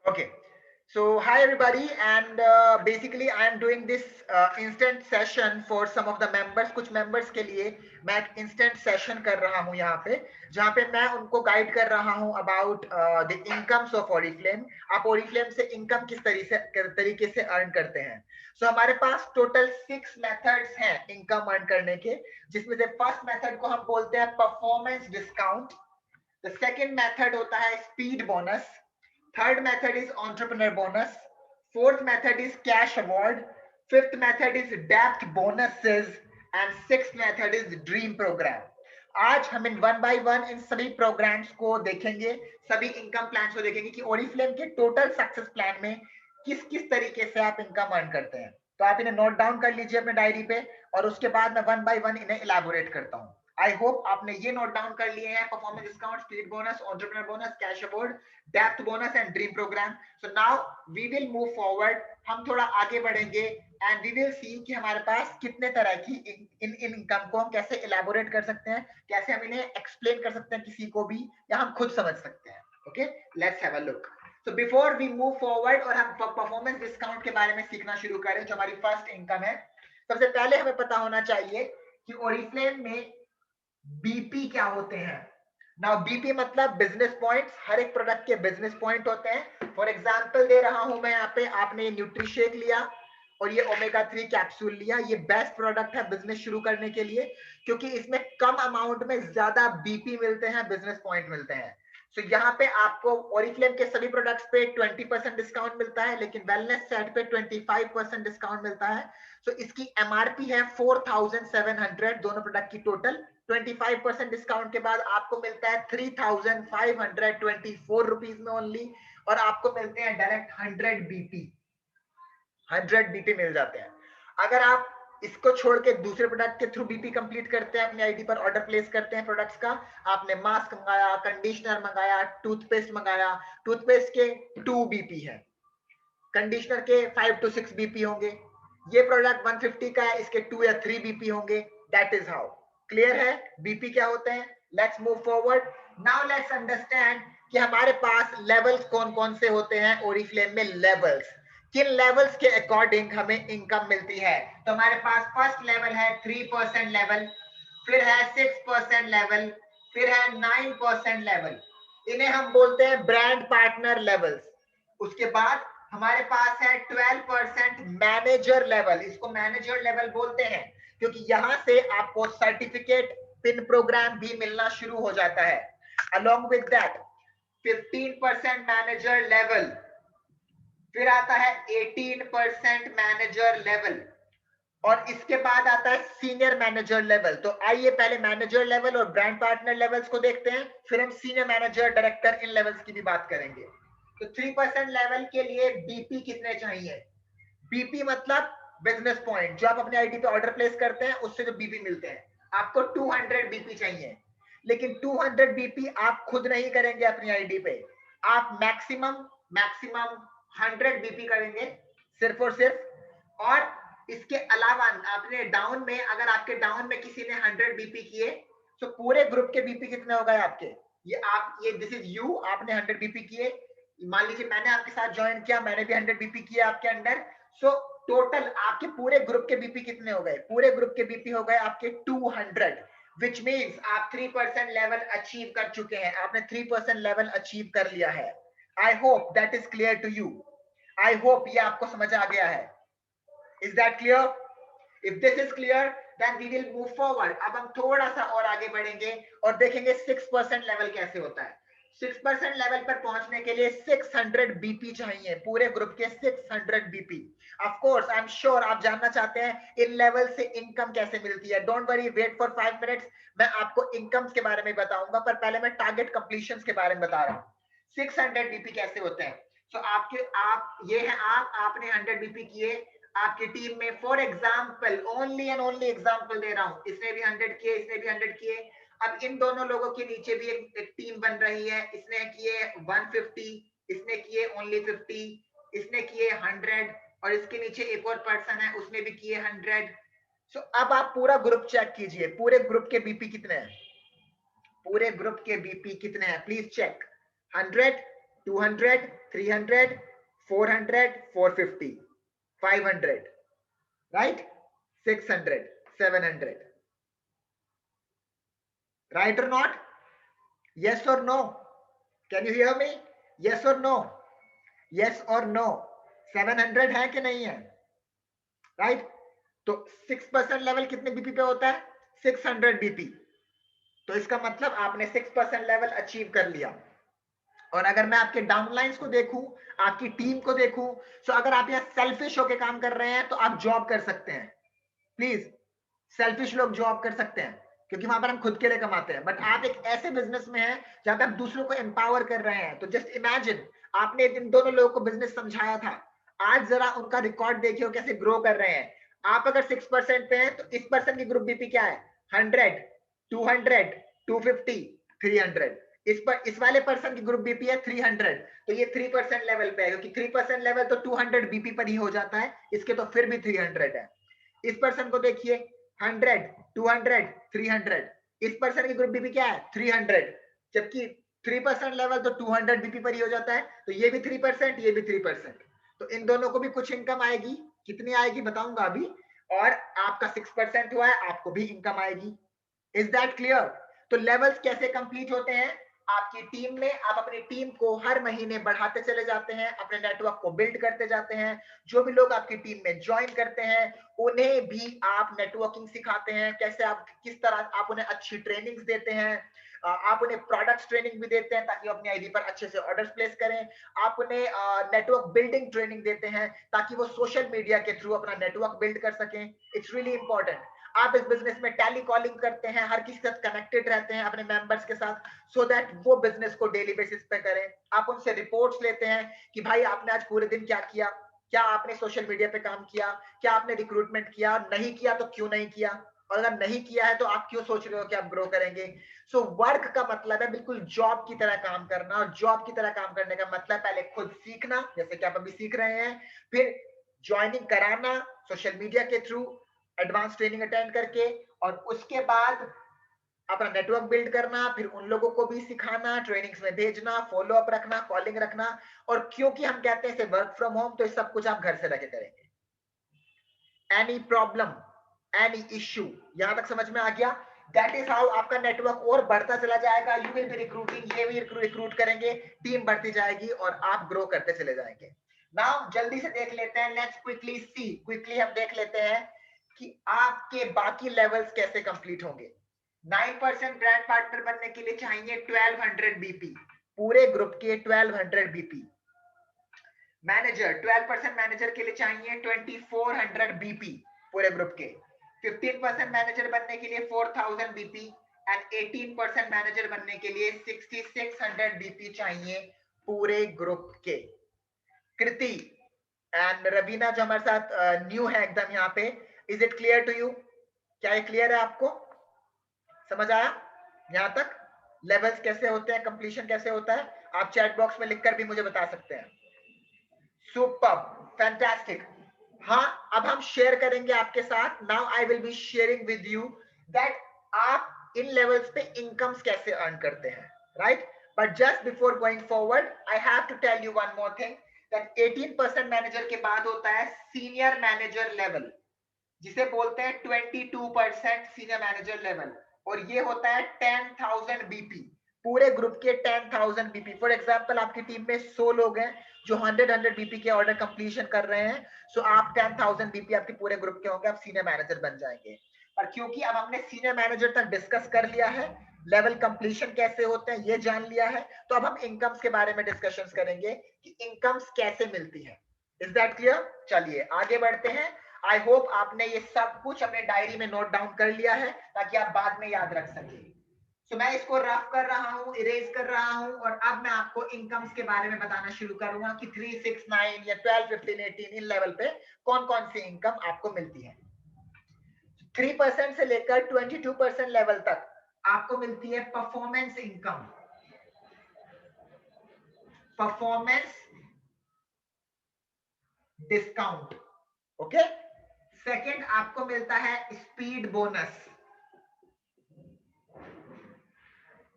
Okay. So hi everybody, and basically I am doing this instant session for some of the members. कुछ members के लिए मैं एक instant session कर रहा हूँ यहाँ पे, जहाँ पे मैं उनको guide कर रहा हूँ about the incomes of Oriflame. आप Oriflame से income किस तरीके से earn करते हैं. So हमारे पास total 6 methods हैं income earn करने के, जिसमें से first method को हम बोलते हैं performance discount. The second method होता है speed bonus. Third method is entrepreneur bonus. Fourth method is cash award. Fifth method is depth bonuses. And sixth method is dream program. आज हम in one by one in सभी programmes को देखेंगे, सभी income plans को देखेंगे कि Oriflame के टोटल सक्सेस प्लान में किस किस तरीके से आप इनकम अर्न करते हैं. तो आप इन्हें नोट डाउन कर लीजिए अपने डायरी पे, और उसके बाद मैं वन बाय वन इन्हें इलैबोरेट करता हूं. आई होप आपने ये नोट डाउन कर लिए हैं. Performance discount, speed bonus, entrepreneur bonus, cash award, depth bonus and dream programme. So now we will move forward. हम थोड़ा आगे बढ़ेंगे एंड वी विल सी कि हमारे पास कितने तरह की इन इनकम को हम कैसे इलैबोरेट कर सकते हैं, कैसे हम इन्हें एक्सप्लेन कर सकते हैं किसी को भी, या हम खुद समझ सकते हैं. Okay, let's have a look. तो बिफोर वी मूव फॉरवर्ड और हम परफॉर्मेंस डिस्काउंट के बारे में सीखना शुरू करें, जो हमारी फर्स्ट इनकम है, सबसे पहले हमें पता होना चाहिए कि ओरिफ्लेम में बीपी क्या होते हैं. नाउ बीपी मतलब बिजनेस पॉइंट्स. हर एक प्रोडक्ट के बिजनेस पॉइंट होते हैं. फॉर एग्जांपल दे रहा हूं मैं यहाँ पे, आपने न्यूट्रीशेक लिया और ये ओमेगा 3 कैप्सूल लिया. ये बेस्ट प्रोडक्ट है बिजनेस शुरू करने के लिए, क्योंकि इसमें कम अमाउंट में ज्यादा बीपी मिलते हैं, बिजनेस पॉइंट मिलते हैं. सो यहाँ पे आपको ओरिफ्लेम के सभी प्रोडक्ट्स पे 20% डिस्काउंट मिलता है, लेकिन वेलनेस सेट पे 25% डिस्काउंट मिलता है. सो इसकी एमआरपी है 4700, दोनों प्रोडक्ट की टोटल. 25% डिस्काउंट के बाद आपको मिलता है 3524 रुपीज में ओनली, और आपको मिलते हैं डायरेक्ट 100 बीपी मिल जाते हैं. अगर आप इसको छोड़ के दूसरे प्रोडक्ट के थ्रू बीपी कंप्लीट करते हैं, अपनी आईडी पर ऑर्डर प्लेस करते हैं प्रोडक्ट्स का, आपने मास्क मंगाया, कंडीशनर मंगाया, टूथपेस्ट मंगाया. टूथपेस्ट के 2 बीपी है, कंडीशनर के 5 to 6 बीपी होंगे. ये प्रोडक्ट 150 का है, इसके 2 या 3 बीपी होंगे. That is how. क्लियर है बीपी क्या होते हैं. Let's move forward. Now let's understand कि हमारे पास लेवल्स कौन कौन से होते हैं ओरिफ्लेम में. लेवल्स, किन लेवल्स के अकॉर्डिंग हमें इनकम मिलती है. तो हमारे पास फर्स्ट लेवल है 3% लेवल, फिर है 6% लेवल, फिर है 9% लेवल. इन्हें हम बोलते हैं ब्रांड पार्टनर लेवल्स. उसके बाद हमारे पास है 12% मैनेजर लेवल. इसको मैनेजर लेवल बोलते हैं क्योंकि यहां से आपको सर्टिफिकेट, पिन प्रोग्राम भी मिलना शुरू हो जाता है. Along with that 15% manager level, फिर आता है 18% मैनेजर लेवल, और इसके बाद आता है सीनियर मैनेजर लेवल. तो आइए पहले मैनेजर लेवल और ब्रांड पार्टनर लेवल्स को देखते हैं, फिर हम सीनियर मैनेजर, डायरेक्टर, इन लेवल्स की भी बात करेंगे. तो 3% लेवल के लिए बीपी कितने चाहिए. बीपी मतलब बिजनेस पॉइंट, जो आप अपने आईडी पे ऑर्डर प्लेस करते हैं उससे जो बीपी मिलते हैं. आपको 200 बीपी चाहिए, लेकिन 200 बीपी आप खुद नहीं करेंगे अपनी आईडी पे. आप मैक्सिमम मैक्सिमम 100 बीपी करेंगे, सिर्फ और सिर्फ. और इसके अलावा आपने डाउन में, अगर आपके डाउन में किसी ने 100 बीपी किए, तो पूरे ग्रुप के बीपी कितने हो गए आपके. ये दिस इज यू, आपने 100 बीपी किए. मान लीजिए मैंने आपके साथ ज्वाइन किया, मैंने भी 100 बीपी किया आपके अंडर. सो टोटल आपके पूरे ग्रुप के बीपी कितने हो गए. पूरे ग्रुप के बीपी हो गए आपके 200, विच मीन्स आप 3% लेवल अचीव कर चुके हैं. आपने 3% लेवल अचीव कर लिया है. I hope that is clear to you. I hope ये आपको समझ आ गया है. Is that clear? If this is clear, then we will move forward. अब हम थोड़ा सा और आगे बढ़ेंगे और देखेंगे 6% लेवल कैसे होता है. 6% लेवल पर पहुंचने के लिए 600 बीपी चाहिए, पूरे ग्रुप के 600 BP. Of course I am sure आप जानना चाहते हैं इन लेवल से इनकम कैसे मिलती है. Don't worry, wait for 5 minutes. मैं आपको इनकम्स के बारे में बताऊंगा, पर पहले मैं टारगेट कंप्लीशंस के बारे में बता रहा हूँ. 600 बीपी कैसे होते हैं. सो आप ये है, आपने 100 बीपी किए आपकी टीम में. For example, only and only example दे रहा हूं, इसने भी 100 किए, इसने भी 100 किए. अब इन दोनों लोगों के नीचे भी एक टीम बन रही है. इसने किए 150, इसने किए ओनली 50, इसने किए 100, और इसके नीचे एक और पर्सन है, उसने भी किए 100. सो अब आप पूरा ग्रुप चेक कीजिए, पूरे ग्रुप के बीपी कितने हैं. पूरे ग्रुप के बीपी कितने हैं please check. 100, 200, 300, 400, 450, 500, right? 600, 700, right or not? Yes or no? Can you hear me? Yes or no? Yes or no? 700 है कि नहीं है? Right right? तो 6% लेवल कितने बीपी पे होता है? 600 बीपी। तो इसका मतलब आपने 6% लेवल अचीव कर लिया। और अगर मैं आपके डाउनलाइंस को देखूं, आपकी टीम को देखूं, तो अगर आप यहाँ सेल्फिश होके काम कर रहे हैं तो आप जॉब कर सकते हैं। प्लीज, सेल्फिश लोग जॉब कर सकते हैं क्योंकि वहां पर हम खुद के लिए कमाते हैं। बट आप एक ऐसे बिजनेस में हैं जहां पे आप दूसरों को एम्पावर कर रहे हैं। तो जस्ट इमेजिन, आपने इन दोनों लोगों को बिजनेस समझाया था, आज जरा उनका रिकॉर्ड देखिए कैसे ग्रो कर रहे हैं। आप अगर 6% पे हैं तो इस पर्सन की ग्रुप बीपी क्या है? 100, 200, 250, 300। इस वाले पर्सन की ग्रुप बीपी है 300। तो ये 3% लेवल पे है, क्योंकि 3% लेवल तो 200 बीपी पर ही हो जाता है, इसके तो फिर भी 300 है। इस पर्सन को देखिए 100, 200, 300। इस पर्सन की ग्रुप बीपी क्या है? 300। जबकि 3% लेवल तो 200 बीपी पर ही हो जाता है। तो ये भी 3%, ये भी 3%। तो इन दोनों को भी कुछ इनकम आएगी। कितनी आएगी बताऊंगा अभी। और आपका 6% हुआ है, आपको भी इनकम आएगी। Is that clear? तो लेवल्स कैसे कंप्लीट होते हैं? आपकी टीम में आप अपनी टीम को हर महीने बढ़ाते चले जाते हैं, अपने नेटवर्क को बिल्ड करते जाते हैं। जो भी लोग आपकी टीम में ज्वाइन करते हैं उन्हें भी आप नेटवर्किंग सिखाते हैं, कैसे आप किस तरह आप उन्हें अच्छी ट्रेनिंग्स देते हैं। आप उन्हें प्रोडक्ट्स ट्रेनिंग भी देते हैं ताकि वो अपनी आईडी पर अच्छे से ऑर्डर्स प्लेस करें। आप उन्हें नेटवर्क बिल्डिंग ट्रेनिंग देते हैं ताकि वो सोशल मीडिया के थ्रू अपना नेटवर्क बिल्ड कर सकें। It's really important. आप इस बिजनेस में टेली कॉलिंग करते हैं, हर किसी के साथ कनेक्टेड रहते हैं अपने मेंबर्स के साथ, सो दैट वो बिजनेस को डेली बेसिस पे करें। आप उनसे रिपोर्ट्स लेते हैं कि भाई आपने आज पूरे दिन क्या किया, क्या आपने सोशल मीडिया पे काम किया, क्या आपने रिक्रूटमेंट किया, नहीं किया तो क्यों नहीं किया, और अगर नहीं किया है तो आप क्यों सोच रहे हो कि आप ग्रो करेंगे। सो वर्क का मतलब है बिल्कुल जॉब की तरह काम करना, और जॉब की तरह काम करने का मतलब पहले खुद सीखना, जैसे कि आप अभी सीख रहे हैं, फिर ज्वाइनिंग कराना सोशल मीडिया के थ्रू, एडवांस ट्रेनिंग अटेंड करके, और उसके बाद अपना नेटवर्क बिल्ड करना, फिर उन लोगों को भी सिखाना, ट्रेनिंग्स में भेजना, फॉलो अप रखना, कॉलिंग रखना। और क्योंकि हम कहते हैं इसे वर्क फ्रॉम होम, तो ये सब कुछ आप घर से रह के करेंगे। एनी प्रॉब्लम, एनी इश्यू, यहां तक समझ में आ गया? दैट इज हाउ आपका नेटवर्क और बढ़ता चला जाएगा। यू विल बी रिक्रूटिंग, ये भी रिक्रूट करेंगे, टीम बढ़ती जाएगी और आप ग्रो करते चले जाएंगे। नाउ जल्दी से देख लेते हैं, लेट्स क्विकली सी, क्विकली हम देख लेते हैं कि आपके बाकी लेवल्स कैसे कंप्लीट होंगे। 9% ब्रांड पार्टनर बनने के लिए चाहिए 1200 बीपी, पूरे ग्रुप के 1200 बीपी। मैनेजर 12% मैनेजर के लिए चाहिए 2400 बीपी, पूरे ग्रुप के। 15% मैनेजर बनने के लिए 4000 बीपी, एंड 18% मैनेजर बनने के लिए 6600 बीपी चाहिए पूरे ग्रुप के। कृति एंड रवीना जो हमारे साथ न्यू है एकदम यहाँ पे, is it clear to you? क्या ये क्लियर है आपको? समझ आया यहां तक? लेवल्स कैसे होते हैं, कंप्लीशन कैसे होता है, आप चैट बॉक्स में लिखकर भी मुझे बता सकते हैं। Super, fantastic. हाँ, अब हम शेयर करेंगे आपके साथ। Now I will be sharing with you that आप इन लेवल्स पे इनकम्स कैसे अर्न करते हैं, right? But just before going forward, I have to tell you one more thing, that 18% manager के बाद होता है सीनियर मैनेजर लेवल, जिसे बोलते हैं 22% सीनियर मैनेजर लेवल, और ये होता है 10,000 बीपी, पूरे ग्रुप के 10,000 बीपी। फॉर एग्जांपल आपकी टीम में 100 लोग हैं जो 100 बीपी के ऑर्डर कंप्लीशन कर रहे हैं, सो आप 10,000 बीपी आपके पूरे ग्रुप के होंगे, आप सीनियर मैनेजर बन जाएंगे। पर क्योंकि अब हमने सीनियर मैनेजर तक डिस्कस कर लिया है, लेवल कंप्लीशन कैसे होते हैं ये जान लिया है, तो अब हम इनकम्स के बारे में डिस्कशंस करेंगे कि इनकम्स कैसे मिलती है। Is that clear? चलिए आगे बढ़ते हैं। आई होप आपने ये सब कुछ अपने डायरी में नोट डाउन कर लिया है ताकि आप बाद में याद रख सकें। तो मैं इसको रफ कर रहा हूं, इरेज कर रहा हूं, और अब मैं आपको इनकम्स के बारे में बताना शुरू करूंगा कि 3, 6, 9 या 12, 15, 18 इन लेवल पे कौन कौन सी इनकम आपको मिलती है। 3% से लेकर 22% लेवल तक आपको मिलती है performance income, performance discount. Okay, second आपको मिलता है स्पीड बोनस।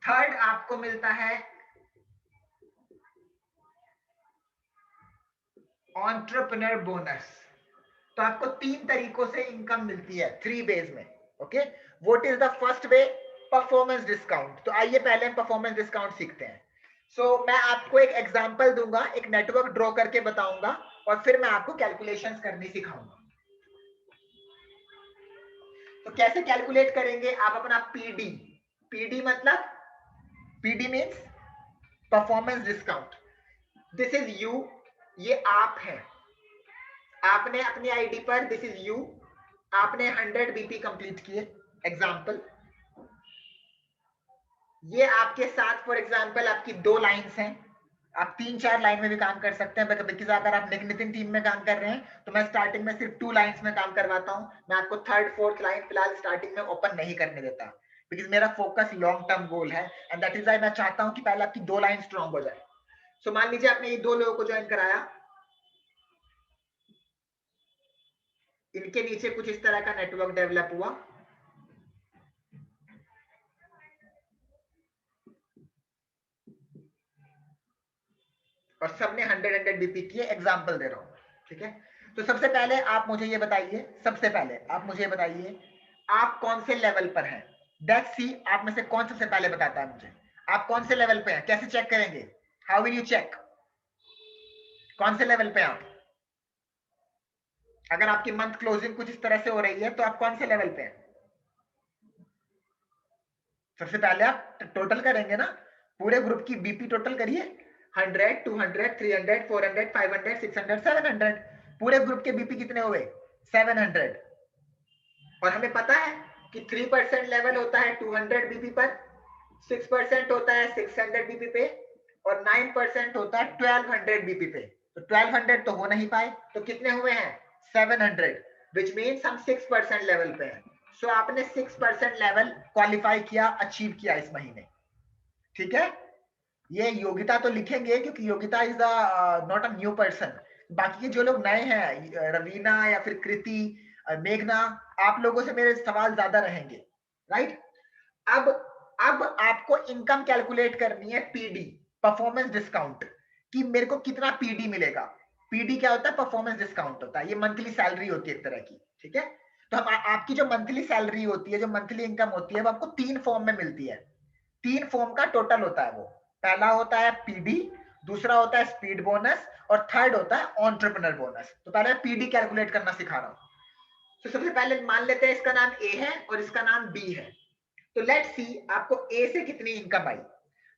थर्ड आपको मिलता है एंटरप्रेन्योर बोनस। तो आपको 3 तरीकों से इनकम मिलती है 3 बेस में। Okay, what is the first way? Performance discount. तो आइए पहले हम परफॉर्मेंस डिस्काउंट सीखते हैं। मैं आपको एक एग्जांपल दूंगा, एक नेटवर्क ड्रॉ करके बताऊंगा और फिर मैं आपको कैलकुलेशंस करनी सिखाऊंगा। तो कैसे कैलकुलेट करेंगे आप अपना पीडी? पीडी मतलब, PD means performance discount. This is you, ये आप हैं। आपने अपनी आईडी पर, दिस इज यू, आपने 100 बीपी कंप्लीट किए एग्जांपल। ये आपके साथ फॉर एग्जांपल आपकी 2 लाइंस हैं। आप 3-4 लाइन में भी काम कर सकते हैं। बिकॉज अगर आप नितिन टीम में काम कर रहे हैं तो मैं स्टार्टिंग में सिर्फ 2 लाइंस में काम करवाता हूं। मैं आपको 3rd-4th लाइन फिलहाल स्टार्टिंग में ओपन नहीं करने देता, बिकॉज मेरा फोकस लॉन्ग टर्म गोल है एंड दैट इज व्हाई मैं चाहता हूं कि पहले आपकी 2 लाइन स्ट्रांग हो जाए। सो मान लीजिए आपने ये 2 लोगों को ज्वाइन कराया, इनके नीचे कुछ इस तरह का नेटवर्क डेवलप हुआ। और सबने 100 बीपी किए, एग्जांपल दे रहा हूं, ठीक है। तो सबसे पहले आप मुझे ये बताइए, सबसे पहले आप मुझे बताइए आप कौन से लेवल पर हैं। दैट्स सी, आप में से कौन सबसे पहले बताता है मुझे आप कौन से लेवल पे हैं? कैसे चेक करेंगे? हाउ विल यू चेक कौन से लेवल पे आप? अगर आपकी मंथ क्लोजिंग कुछ इस तरह से हो रही है तो आप कौन से लेवल पे हैं? सबसे पहले आप टोटल करेंगे ना, पूरे ग्रुप की बीपी टोटल करिए। 100, 200, 300, 400, 500, 600, 700। पूरे ग्रुप के बीपी कितने हुए? 700। और हमें पता है कि 3% लेवल होता है 200 बीपी पर, 6% होता है 600 बीपी पे, और 9% होता है 1200 बीपी पे। तो 1200 तो हो नहीं पाए, तो कितने हुए हैं? 700, विच मीन्स हम 6% लेवल पे हैं। सो आपने 6% लेवल क्वालिफाई किया, अचीव किया इस महीने, ठीक है। ये योग्यता तो लिखेंगे क्योंकि योग्यता is not a new person. बाकी के जो लोग नए हैं, रवीना या फिर कृति, मेघना, आप लोगों से मेरे सवाल ज्यादा रहेंगे, राइट। अब आपको इनकम कैलकुलेट करनी है, पीडी, परफॉर्मेंस डिस्काउंट, कि मेरे को कितना पीडी मिलेगा। पीडी क्या होता है? परफॉर्मेंस डिस्काउंट होता है। ये मंथली सैलरी होती है एक तरह की, ठीक है। तो हम आपकी जो मंथली सैलरी होती है, जो मंथली इनकम होती है, वो आपको 3 फॉर्म में मिलती है। 3 फॉर्म का टोटल होता है वो। पहला होता है पीडी, दूसरा होता है स्पीड बोनस, और थर्ड होता है एंटरप्रेन्योर बोनस। तो पहले पीडी कैलकुलेट करना सिखा रहा हूं। तो सबसे पहले मान लेते हैं इसका नाम ए है और इसका नाम बी है। तो लेट्स सी आपको ए से कितनी इनकम आई।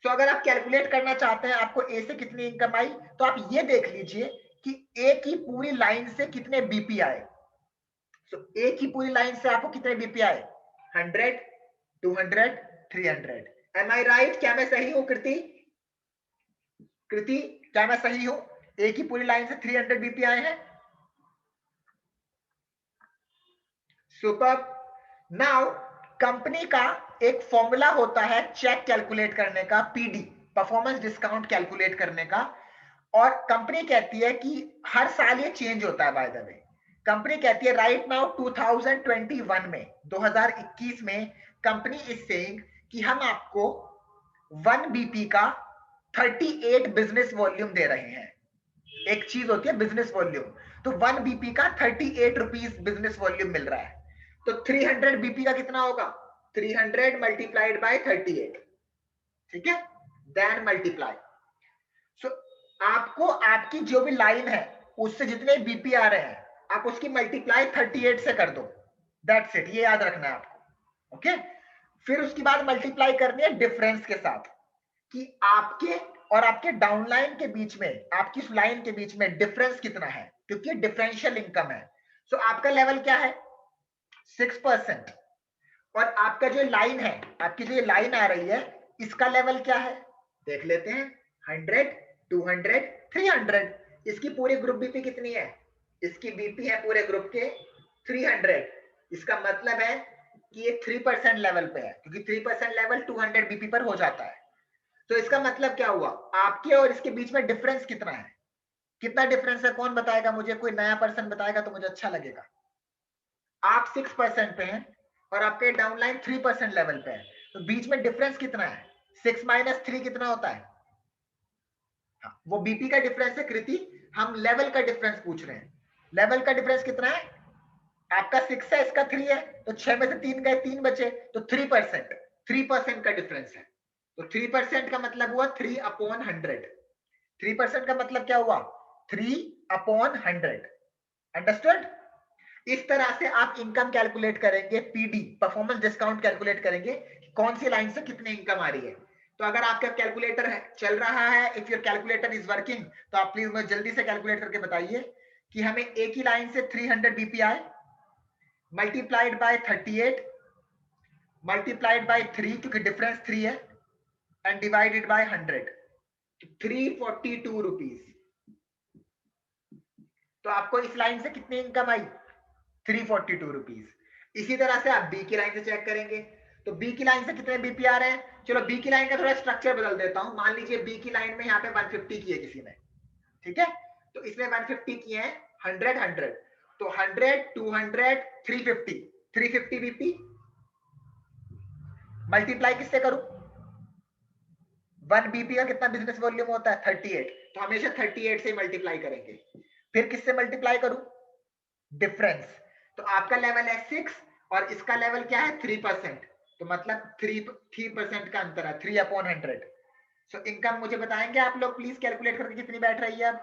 तो अगर आप कैलकुलेट करना चाहते हैं आपको ए से कितनी इनकम आई, तो आप ये देख लीजिए कि ए की पूरी लाइन से कितने बीपी आए। तो ए की पूरी लाइन से आपको कितने बीपी आए? 100, 200, 300। एम आई राइट? क्या मैं सही हूं कृति? कृति, क्या मैं सही हूं? ए की पूरी लाइन से 300 बीपी आए हैं। सुपर। नाउ कंपनी का एक फॉर्मूला होता है चेक कैलकुलेट करने का, पीडी, परफॉर्मेंस डिस्काउंट कैलकुलेट करने का। और कंपनी कहती है कि हर साल ये चेंज होता है। बाय द वे, कंपनी कहती है राइट नाउ 2021 में, 2021 में कंपनी इज सेइंग कि हम आपको 1 बीपी का 38 बिजनेस वॉल्यूम दे रहे हैं। एक चीज होती है बिजनेस वॉल्यूम, तो 1 बीपी का 38 रुपीज बिजनेस वॉल्यूम मिल रहा है। तो 300 बीपी का कितना होगा? 300 मल्टीप्लाइड बाय 38, ठीक है, देन मल्टीप्लाई। सो आपको आपकी जो भी लाइन है उससे जितने बीपी आ रहे हैं आप उसकी मल्टीप्लाई 38 से कर दो। दैट्स इट, ये याद रखना है आपको, ओके। फिर उसके बाद मल्टीप्लाई करनी है डिफरेंस के साथ, कि आपके और आपके डाउनलाइन के बीच में, आपकी उस लाइन के बीच में डिफरेंस कितना है, क्योंकि डिफरेंशियल इनकम है। सो आपका लेवल क्या है? 6%। और आपका जो लाइन है, आपकी जो लाइन आ रही है, इसका लेवल क्या है? देख लेते हैं। 100, 200, 300। इसकी पूरी ग्रुप बीपी कितनी है? इसकी बीपी है पूरे ग्रुप के 300। इसका मतलब है कि ये 3% लेवल पे है, क्योंकि 3% लेवल 200 बीपी पर हो जाता है। तो इसका मतलब क्या हुआ? आपके और इसके बीच में डिफरेंस कितना है? कितना डिफरेंस है? कौन बताएगा मुझे? कोई नया पर्सन बताएगा तो मुझे अच्छा लगेगा। आप 6% पे हैं और आपके डाउनलाइन 3% लेवल पे है, तो बीच में डिफरेंस कितना है? 6 - 3 कितना होता है? हाँ, वो बीपी का डिफरेंस है कृति। हम लेवल का डिफरेंस पूछ रहे हैं। लेवल का डिफरेंस कितना है? आपका 6 है, इसका 3 है, तो 6 में से 3 गए, 3 बचे, तो 3%, 3% का डिफरेंस है। तो 3% का मतलब हुआ 3/100। 3% का मतलब क्या हुआ? 3/100। अंडरस्टूड? इस तरह से आप इनकम कैलकुलेट करेंगे, पीडी परफॉर्मेंस डिस्काउंट कैलकुलेट करेंगे, कौन सी लाइन से कितने इनकम आ रही है। तो अगर आपका कैलकुलेटर चल रहा है, if your calculator is working, तो आप प्लीज मुझे जल्दी से कैलकुलेट करके बताइए कि हमें एक ही लाइन से 300 BPI multiplied by 38 multiplied by 3, क्योंकि डिफरेंस 3 है, एंड डिवाइडेड बाय 100, 342 रुपीज। तो आपको इस लाइन से कितनी इनकम आई? 342 रुपीज। इसी तरह से आप बी की लाइन से चेक करेंगे, तो बी की लाइन से कितने बीपी आ रहे हैं? चलो बी की लाइन का थोड़ा स्ट्रक्चर बदल देता हूं। मान लीजिए बी की लाइन में यहाँ पे 150 किए किसी ने, ठीक है, तो इसने 150 किए हैं, 100 100, तो 100 200 350, 350 बीपी मल्टीप्लाई किससे करूं? 1 बीपी का कितना बिजनेस वॉल्यूम होता है? 38, तो हमेशा 38 से मल्टीप्लाई करेंगे। फिर किससे मल्टीप्लाई करूं? डिफरेंस। तो आपका लेवल है 6 और इसका लेवल क्या है? 3%, तो मतलब 3% का अंतर है, 3/100। सो इनकम मुझे बताएंगे आप लोग प्लीज कैलकुलेट करके कितनी बैठ रही है? अब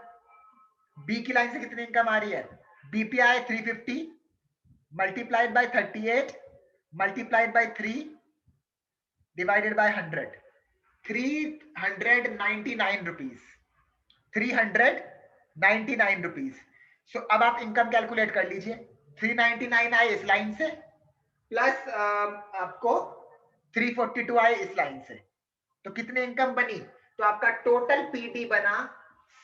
बी की लाइन से कितनी इनकम आ रही है? BPI 350 multiplied by 38 multiplied by 3 divided by 100, 399 rupees, 399 rupees. So अब आप इनकम कैलकुलेट कर लीजिए। 399 आए इस लाइन से, प्लस आपको 342 आए इस लाइन से, तो कितनी इनकम बनी? तो आपका टोटल पीडी बना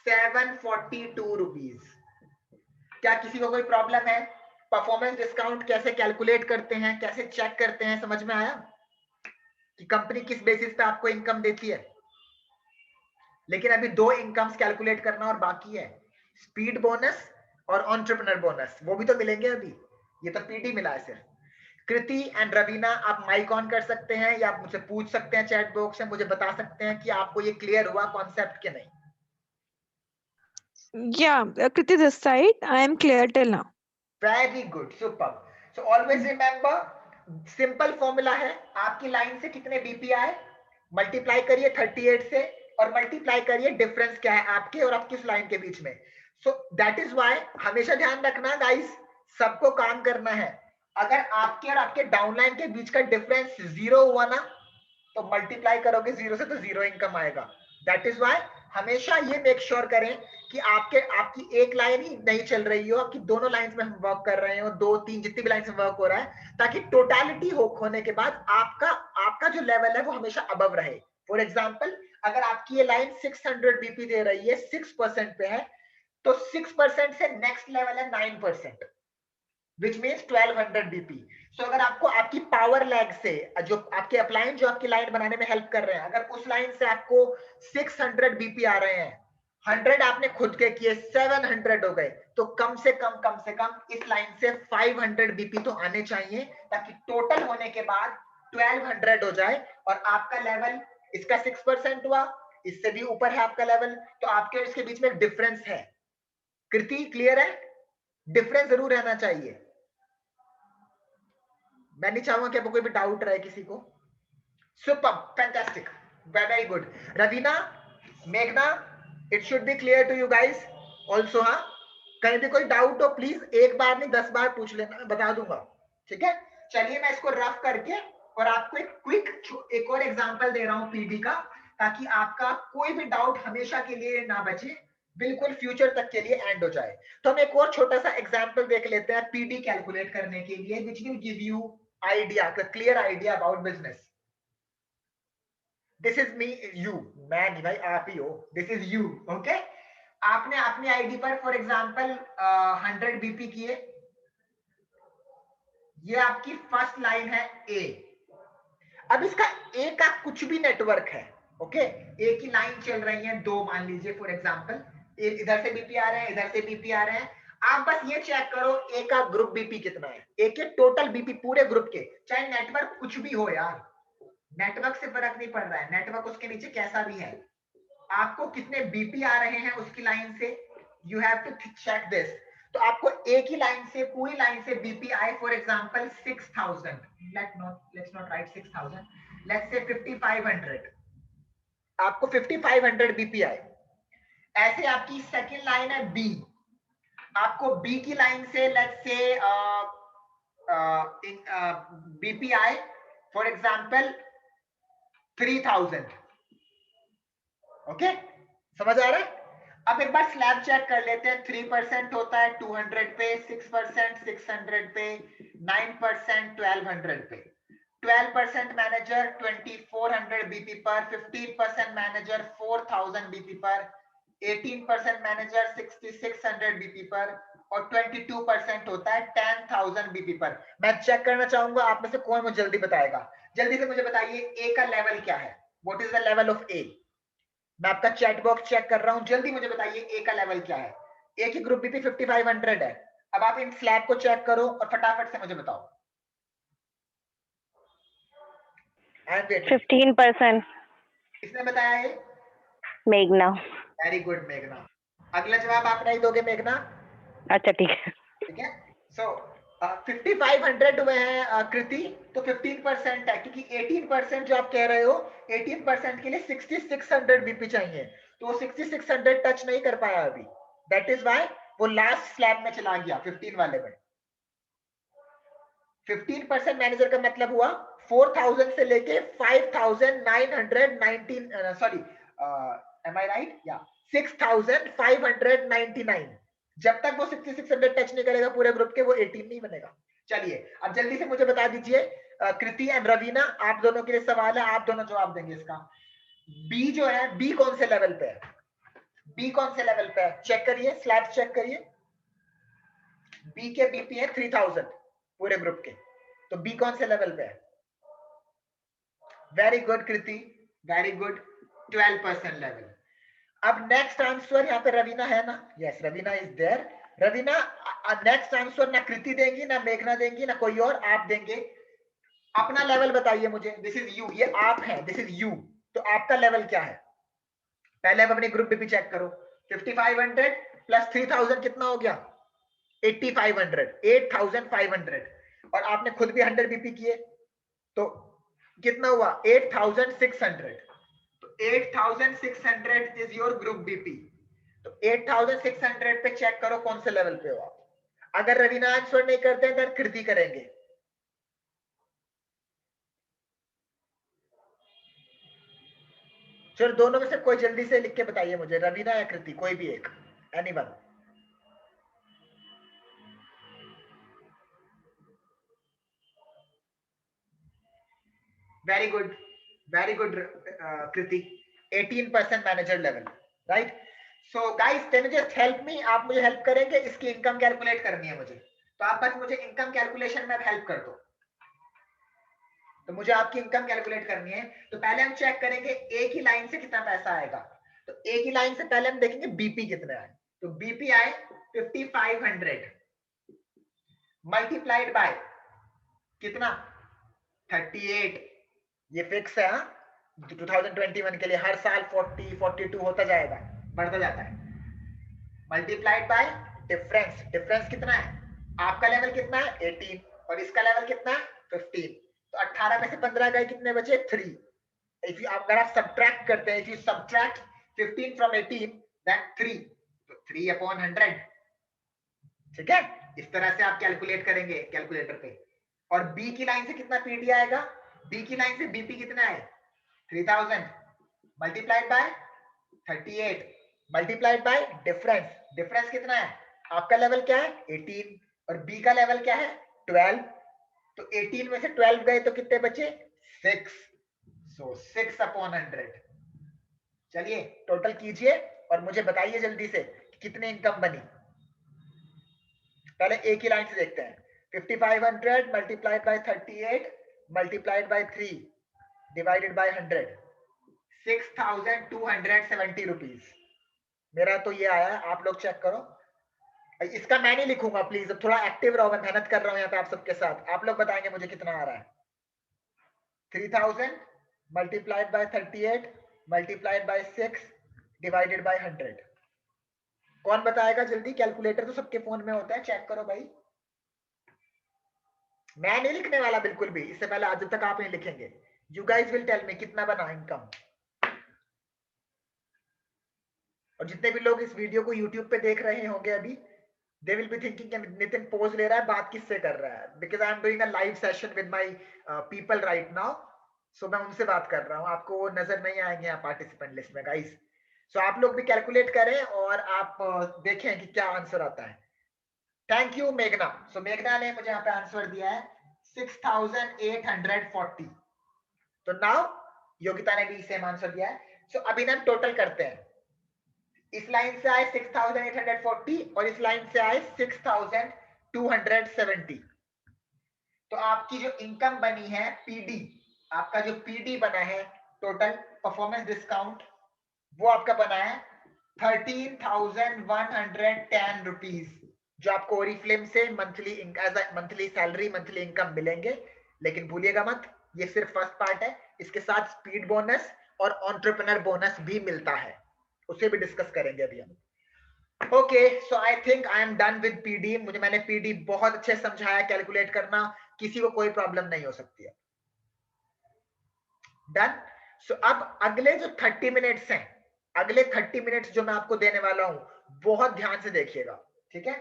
742 रुपीज। क्या किसी को कोई प्रॉब्लम है? परफॉर्मेंस डिस्काउंट कैसे कैलकुलेट करते हैं, कैसे चेक करते हैं, समझ में आया कि कंपनी किस बेसिस पे आपको इनकम देती है? लेकिन अभी 2 इनकम्स कैलकुलेट करना और बाकी है, स्पीड बोनस और एंटरप्रेन्योर बोनस, वो भी तो मिलेंगे अभी। ये तो पीडी मिला है सिर्फ। कृति एंड रवीना, आप माइक ऑन कर सकते हैं या आप मुझसे पूछ सकते हैं चैट बॉक्स में, मुझे बता सकते हैं कि आपको ये क्लियर हुआ कॉन्सेप्ट के नहीं। Yeah, Kriti this side. I am clear till now. Very good, super. So always remember, simple formula है, आपकी लाइन से कितने बीपी आए, मल्टीप्लाई करिए 38 से और मल्टीप्लाई करिए डिफरेंस क्या है आपके और आपकी उस लाइन के बीच में। सो दैट इज व्हाई हमेशा ध्यान रखना गाइस, सबको काम करना है। अगर आपके और आपके डाउनलाइन के बीच का डिफरेंस 0 हुआ ना, तो मल्टीप्लाई करोगे 0 से तो 0 इनकम आएगा। दैट इज व्हाई हमेशा ये मेक श्योर करें कि आपकी एक लाइन ही नहीं चल रही हो, आपकी दोनों लाइंस में हम वर्क कर रहे हो, 2 3 जितनी भी लाइंस में वर्क हो रहा है, ताकि टोटलिटी होने के बाद आपका जो लेवल है वो हमेशा अबव रहे। फॉर एग्जांपल, अगर आपकी ये लाइन 600 बीपी दे रही है, 6% पे है, तो 6% से नेक्स्ट लेवल है 9%, which means 1200 बीपी। सो अगर आपको आपकी पावर लैग से जो आपके अपलाइन जो आपकी लाइन बनाने में हेल्प कर रहे हैं, अगर उस लाइन से आपको 600 बीपी आ रहे हैं, 100 आपने खुद के किए, 700 हो गए, तो कम से कम इस लाइन से 500 बीपी तो आने चाहिए, ताकि टोटल होने के बाद 1200 हो जाए और आपका लेवल, इसका 6% हुआ, इससे भी ऊपर है आपका लेवल, तो आपके इसके बीच में डिफरेंस है। कृति क्लियर है? डिफरेंस जरूर रहना चाहिए। मैं नहीं चाहूंगा कि आपको कोई भी डाउट रहे किसी को। Super, fantastic, very good. Raveena, मेघना, it should be clear to you guys also. हाँ, कहीं भी कोई डाउट हो प्लीज एक बार नहीं 10 बार पूछ लेना, मैं बता दूंगा। ठीक है, चलिए मैं इसको रफ करके और आपको एक क्विक एक और एग्जांपल दे रहा हूं पीडी का, ताकि आपका कोई भी डाउट हमेशा के लिए ना बचे, बिल्कुल फ्यूचर तक के लिए एंड हो जाए। तो हम एक और छोटा सा एग्जांपल देख लेते हैं पीडी कैलकुलेट करने के लिए, which will give you idea, clear idea about business. This is me, you, मैं नहीं भाई, आप ही हो, दिस इज यू। ओके, आपने अपनी आईडी पर फॉर एग्जांपल 100 बीपी किए, ये आपकी फर्स्ट लाइन है ए। अब इसका ए का कुछ भी नेटवर्क है, ओके, ए की लाइन चल रही है 2 मान लीजिए फॉर एग्जांपल, इधर से बीपी आ रहे हैं, इधर से बीपी आ रहे हैं। आप बस ये चेक करो ए का ग्रुप बीपी कितना है, ए के टोटल बीपी पूरे ग्रुप के, चाहे नेटवर्क कुछ भी हो यार, नेटवर्क से फर्क नहीं पड़ रहा है, नेटवर्क उसके नीचे कैसा भी है, आपको कितने बीपी आ रहे हैं उसकी लाइन से, you have to check this. तो आपको एक ही लाइन से, पूरी लाइन से BPI for example 6000, let's not write 6000, let's say 5500, आपको 5500 बीपीआई। ऐसे आपकी सेकंड लाइन है बी, आपको बी की लाइन से let's say BPI for example 3000। Okay, समझ आ रहा है? अब एक बार स्लैब चेक कर लेते हैं। 3% होता है 200 पे, 6% 600 पे, 9% 1200 पे। 12% मैनेजर 2400 बीपी पर, 15% मैनेजर 4000 बीपी पर, 18% मैनेजर 6600 बीपी पर, और 22% होता है 10000 बीपी पर। मैं चेक करना चाहूंगा आप में से कौन मुझे जल्दी बताएगा। जल्दी से मुझे बताइए ए का लेवल क्या है, what is the level of A. मैं आपका चैट बॉक्स चेक कर रहा हूं, जल्दी मुझे बताइए ए का लेवल क्या है। ए की ग्रुप बीपी 5500 है। अब आप इन स्लैब को चेक करो और फटाफट से मुझे बताओ। 15%। किसने बताया ये? मेघना। वेरी गुड मेघना। अगला जवाब आप नहीं दोगे मेघना? अच्छा ठीक है। ठीक है, सो 5500 हुए हैं कृति, तो 15% है, क्योंकि 18% जो आप कह रहे हो, 18% के लिए 6600 बीपी चाहिए, तो वो 6600 टच नहीं कर पाया अभी। दैट इज व्हाई वो लास्ट स्लैब में चला गया 15 वाले में। 15% मैनेजर का मतलब हुआ 4000 से लेके 5919, सॉरी एम आई राइट, या 6599। जब तक वो 6600 टच नहीं करेगा पूरे ग्रुप के, वो 18 नहीं बनेगा। चलिए अब जल्दी से मुझे बता दीजिए कृति एंड रवीना, आप दोनों के लिए सवाल है, आप दोनों जवाब देंगे इसका। बी जो है, बी कौन से लेवल पे है? बी कौन से लेवल पे है? चेक करिए, स्लैब चेक करिए। बी के बीपी है 3000 पूरे ग्रुप के, तो बी कौन से लेवल पे है? Very good Kriti, very good, 12% level. अब नेक्स्ट आंसर यहाँ पे रवीना है ना? Yes, Raveena is there. Raveena next answer ना कृति देंगी, ना मेघना देंगी, ना कोई और, आप देंगे। अपना लेवल बताइए मुझे। दिस इज यू, ये आप है, दिस इज यू, तो आपका लेवल क्या है? पहले आप अपने ग्रुप बीपी चेक करो। 5500 प्लस 3000 कितना हो गया? 8500, 8500, और आपने खुद भी 100 बीपी किए, तो कितना हुआ? 8600। तो 8600 इज योर ग्रुप बीपी। तो 8600 पे चेक करो कौन से लेवल पे हो आप। अगर रवीना आंसर नहीं करते हैं तो कृति करेंगे। चलो दोनों में से कोई जल्दी से लिख के बताइए मुझे, रवीना या कृति, कोई भी एक, anyone. Very good, very good Kriti, 18% manager level, right. So guys can you just help me, आप मुझे हेल्प करेंगे, इसकी इनकम कैलकुलेट करनी है मुझे, तो आप बस मुझे इनकम कैलकुलेशन में हेल्प कर दो। तो मुझे आपकी इनकम कैलकुलेट करनी है, तो पहले हम चेक करेंगे एक ही लाइन से कितना पैसा आएगा। तो एक ही लाइन से पहले हम देखेंगे बीपी कितना है। तो बीपी आए 5500 मल्टीप्लाइड बाय कितना? 38। ये फिक्स है, 2021 के लिए हर साल 40 42 होता जाएगा, बढ़ता जाता है। मल्टीप्लाइड बाय डिफरेंस, डिफरेंस कितना है? आपका लेवल कितना है? 18, और इसका लेवल कितना है? 15। तो 18 में से 15 गए, कितने बचे? 3। इफ यू, अगर आप सब्ट्रैक्ट करते हैं, if you subtract 15 from 18 then 3, तो 3/100। ठीक है, इस तरह से आप कैलकुलेट करेंगे कैलकुलेटर पे। और बी की लाइन से कितना पीडी आएगा? बी की लाइन से बीपी कितना है? 3000 multiplied by 38 multiplied bye difference, difference कितना है? आपका लेवल क्या है? 18, और बी का लेवल क्या है? 12। तो 18 में से 12 गए तो कितने बचे? 6। सो 6/100। चलिए टोटल कीजिए और मुझे बताइए जल्दी से कि कितने इनकम बनी। पहले एक ही लाइन से देखते हैं। 5500 multiplied by 38 multiplied by 3 divided by 100, 6270 rupees मेरा तो ये आया है। आप लोग चेक करो, इसका मैं नहीं लिखूंगा प्लीज, अब थोड़ा एक्टिव रहो, मैं मेहनत कर रहा हूं यहाँ पे आप सबके साथ। आप लोग बताएंगे मुझे कितना आ रहा है। 3000 multiplied by 38 multiplied bye 6 divided by 100, कौन बताएगा जल्दी? कैलकुलेटर तो सबके फोन में होता है, चेक करो भाई। मैं नहीं लिखने वाला बिल्कुल भी, इससे पहले आज तक आप नहीं लिखेंगे। You guys will tell me कितना बना इनकम। और जितने भी लोग इस वीडियो को यूट्यूब पे देख रहे होंगे अभी, they will be thinking कि नितिन पोज ले रहा है, बात किससे कर रहा है, because I am doing a live session with my people right now, so मैं उनसे बात कर रहा हूँ, आपको वो नजर नहीं आएंगे यहाँ पार्टिसिपेंट लिस्ट में गाइस। सो आप लोग भी कैलकुलेट करें और आप देखें कि क्या आंसर आता है। थैंक यू मेघना। सो मेघना ने मुझे यहाँ पे आंसर दिया है 6840। तो नाउ योगिता ने भी सेम आंसर दिया है। सो अभी हम टोटल करते हैं। इस लाइन से आए 6840 और इस लाइन से आए 6270। तो आपकी जो इनकम बनी है पीडी, आपका जो पीडी बना है टोटल परफॉर्मेंस डिस्काउंट, वो आपका बना है 13,110 रुपीज, जो आपको ओरिफ्लेम से मंथली सैलरी, मंथली इनकम मिलेंगे। लेकिन भूलिएगा मत, ये सिर्फ फर्स्ट पार्ट है, इसके साथ स्पीड बोनस और एंटरप्रेन्योर बोनस भी मिलता है, उसे भी डिस्कस करेंगे अभी हम। Okay, so I think I am done with PD. मैंने पीडी बहुत अच्छे समझाया, कैलकुलेट करना किसी को कोई प्रॉब्लम नहीं हो सकती है। डन। सो अब अगले जो 30 मिनट्स हैं, अगले 30 मिनट्स जो मैं आपको देने वाला हूं, बहुत ध्यान से देखिएगा, ठीक है?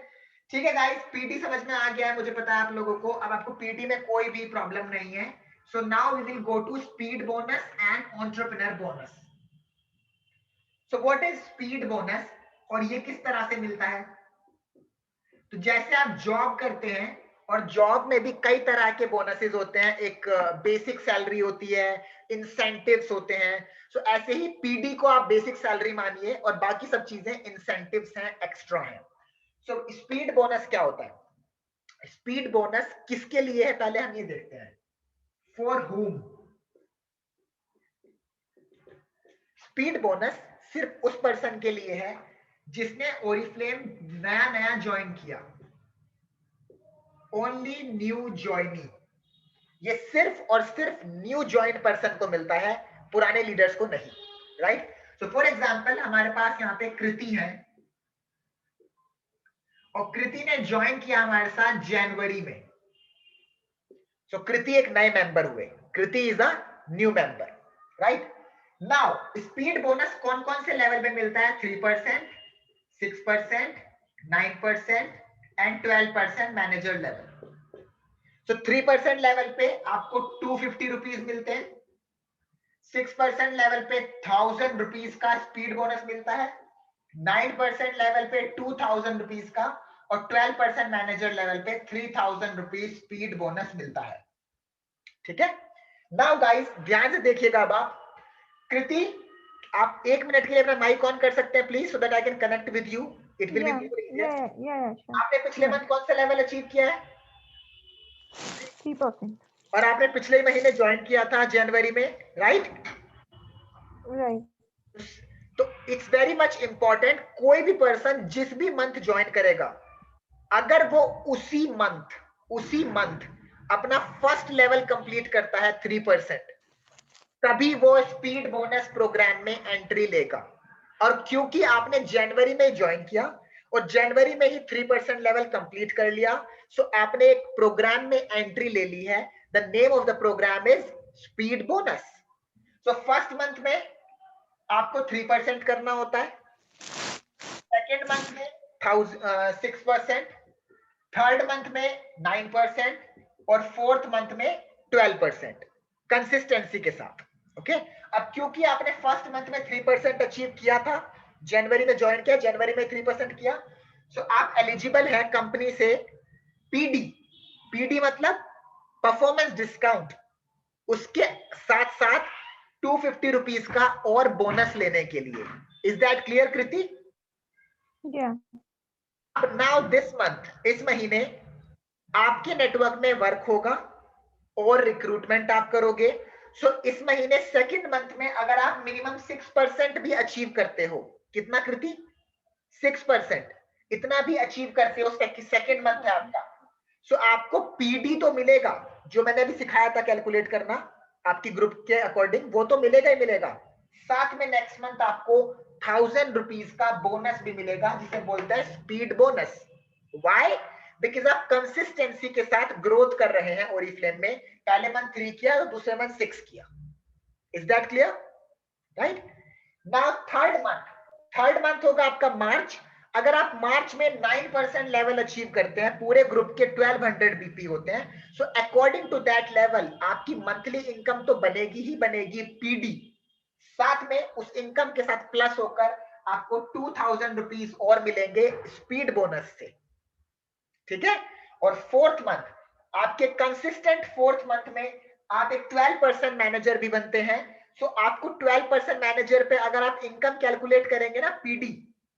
ठीक है गाइस, पीडी समझ में आ गया है, मुझे पता है आप लोगों को। अब आपको पीडी में कोई भी प्रॉब्लम नहीं है। So now we will go to speed bonus and entrepreneur bonus. So what is speed bonus और ये किस तरह से मिलता है? तो जैसे आप जॉब करते हैं, और जॉब में भी कई तरह के बोनसेस होते हैं, एक बेसिक सैलरी होती है, इंसेंटिव्स होते हैं। सो ऐसे ही पीडी को आप बेसिक सैलरी मानिए और बाकी सब चीजें इंसेंटिव्स हैं, एक्स्ट्रा हैं। सो स्पीड बोनस क्या होता है? स्पीड बोनस किसके लिए है पहले हम ये देखते हैं। फॉर हुम? स्पीड बोनस सिर्फ उस पर्सन के लिए है जिसने ओरिफ्लेम नया नया ज्वाइन किया। Only new joinee. ये सिर्फ और सिर्फ न्यू ज्वाइन पर्सन को मिलता है, पुराने लीडर्स को नहीं, राइट? सो फॉर एग्जांपल हमारे पास यहाँ पे कृति है, और कृति ने ज्वाइन किया हमारे साथ जनवरी में। सो कृति एक नए मेंबर हुए, Kriti is a new member, right? Now speed bonus कौन कौन से लेवल पे मिलता है? 3%, 6%, 9% and 12% manager level. So 3% level पे आपको 250 रुपीज मिलते हैं, 6% लेवल पे 1000 रुपीज का स्पीड बोनस मिलता है, 9% लेवल पे 2000 रुपीज का, और 12% मैनेजर लेवल पे 3000 रुपीज स्पीड बोनस मिलता है, ठीक है? नाउ गाइस ध्यान से देखिएगा। अब आप कृति, आप 1 मिनट के लिए अपना माइक ऑन कर सकते हैं please, so that I can connect with you, it will be more easier. आपने पिछले मंथ कौन सा लेवल अचीव किया है? 3%. और आपने पिछले महीने ज्वाइन किया था जनवरी में, राइट? Right. तो इट्स वेरी मच इंपॉर्टेंट, कोई भी पर्सन जिस भी मंथ ज्वाइन करेगा, अगर वो उसी मंथ अपना फर्स्ट लेवल कंप्लीट करता है 3%, तभी वो स्पीड बोनस प्रोग्राम में एंट्री लेगा। और क्योंकि आपने जनवरी में ज्वाइन किया और जनवरी में ही 3% लेवल कंप्लीट कर लिया, सो आपने एक प्रोग्राम में एंट्री ले ली है। The name of the programme is speed bonus. So first month में आपको 3% करना होता है, सेकेंड मंथ में 6%, थर्ड मंथ में 9% और फोर्थ मंथ में 12%, कंसिस्टेंसी के साथ। ओके, अब क्योंकि आपने फर्स्ट मंथ में 3% अचीव किया था, जनवरी में ज्वाइन किया, जनवरी में 3% किया, सो आप एलिजिबल है कंपनी से पीडी मतलब परफॉर्मेंस डिस्काउंट, उसके साथ साथ 250 रुपीज का और बोनस लेने के लिए। Is that clear Kriti? Yeah. Now this month, इस महीने आपके नेटवर्क में वर्क होगा और रिक्रूटमेंट आप करोगे। सो इस महीने सेकंड मंथ में अगर आप मिनिमम 6% भी अचीव करते हो, कितना कृति? 6%, इतना भी अचीव करते हो, सेकंड मंथ है आपका, सो आपको पीडी तो मिलेगा, जो मैंने अभी सिखाया था कैलकुलेट करना आपकी ग्रुप के अकॉर्डिंग, वो तो मिलेगा ही मिलेगा। साथ में नेक्स्ट मंथ आपको 1000 रुपीज का बोनस भी मिलेगा जिसे बोलते हैं स्पीड बोनस। व्हाई? बिकॉज आप कंसिस्टेंसी के साथ ग्रोथ कर रहे हैं ओरिफ्लेम में। पहले मंथ 3 किया तो दूसरे मंथ 6 किया। Is that clear? Right. Now third month होगा आपका मार्च। अगर आप मार्च में 9% लेवल अचीव करते हैं, पूरे ग्रुप के 1200 बीपी होते हैं, so according to that level आपकी मंथली इनकम तो बनेगी ही बनेगी पीडी। साथ में उस इनकम के साथ प्लस होकर आपको 2000 रुपीज और मिलेंगे स्पीड बोनस से। ठीक है। और फोर्थ मंथ, आपके कंसिस्टेंट फोर्थ मंथ में आप एक 12% मैनेजर भी बनते हैं। सो आपको 12% मैनेजर पे अगर आप इनकम कैलकुलेट करेंगे ना पीडी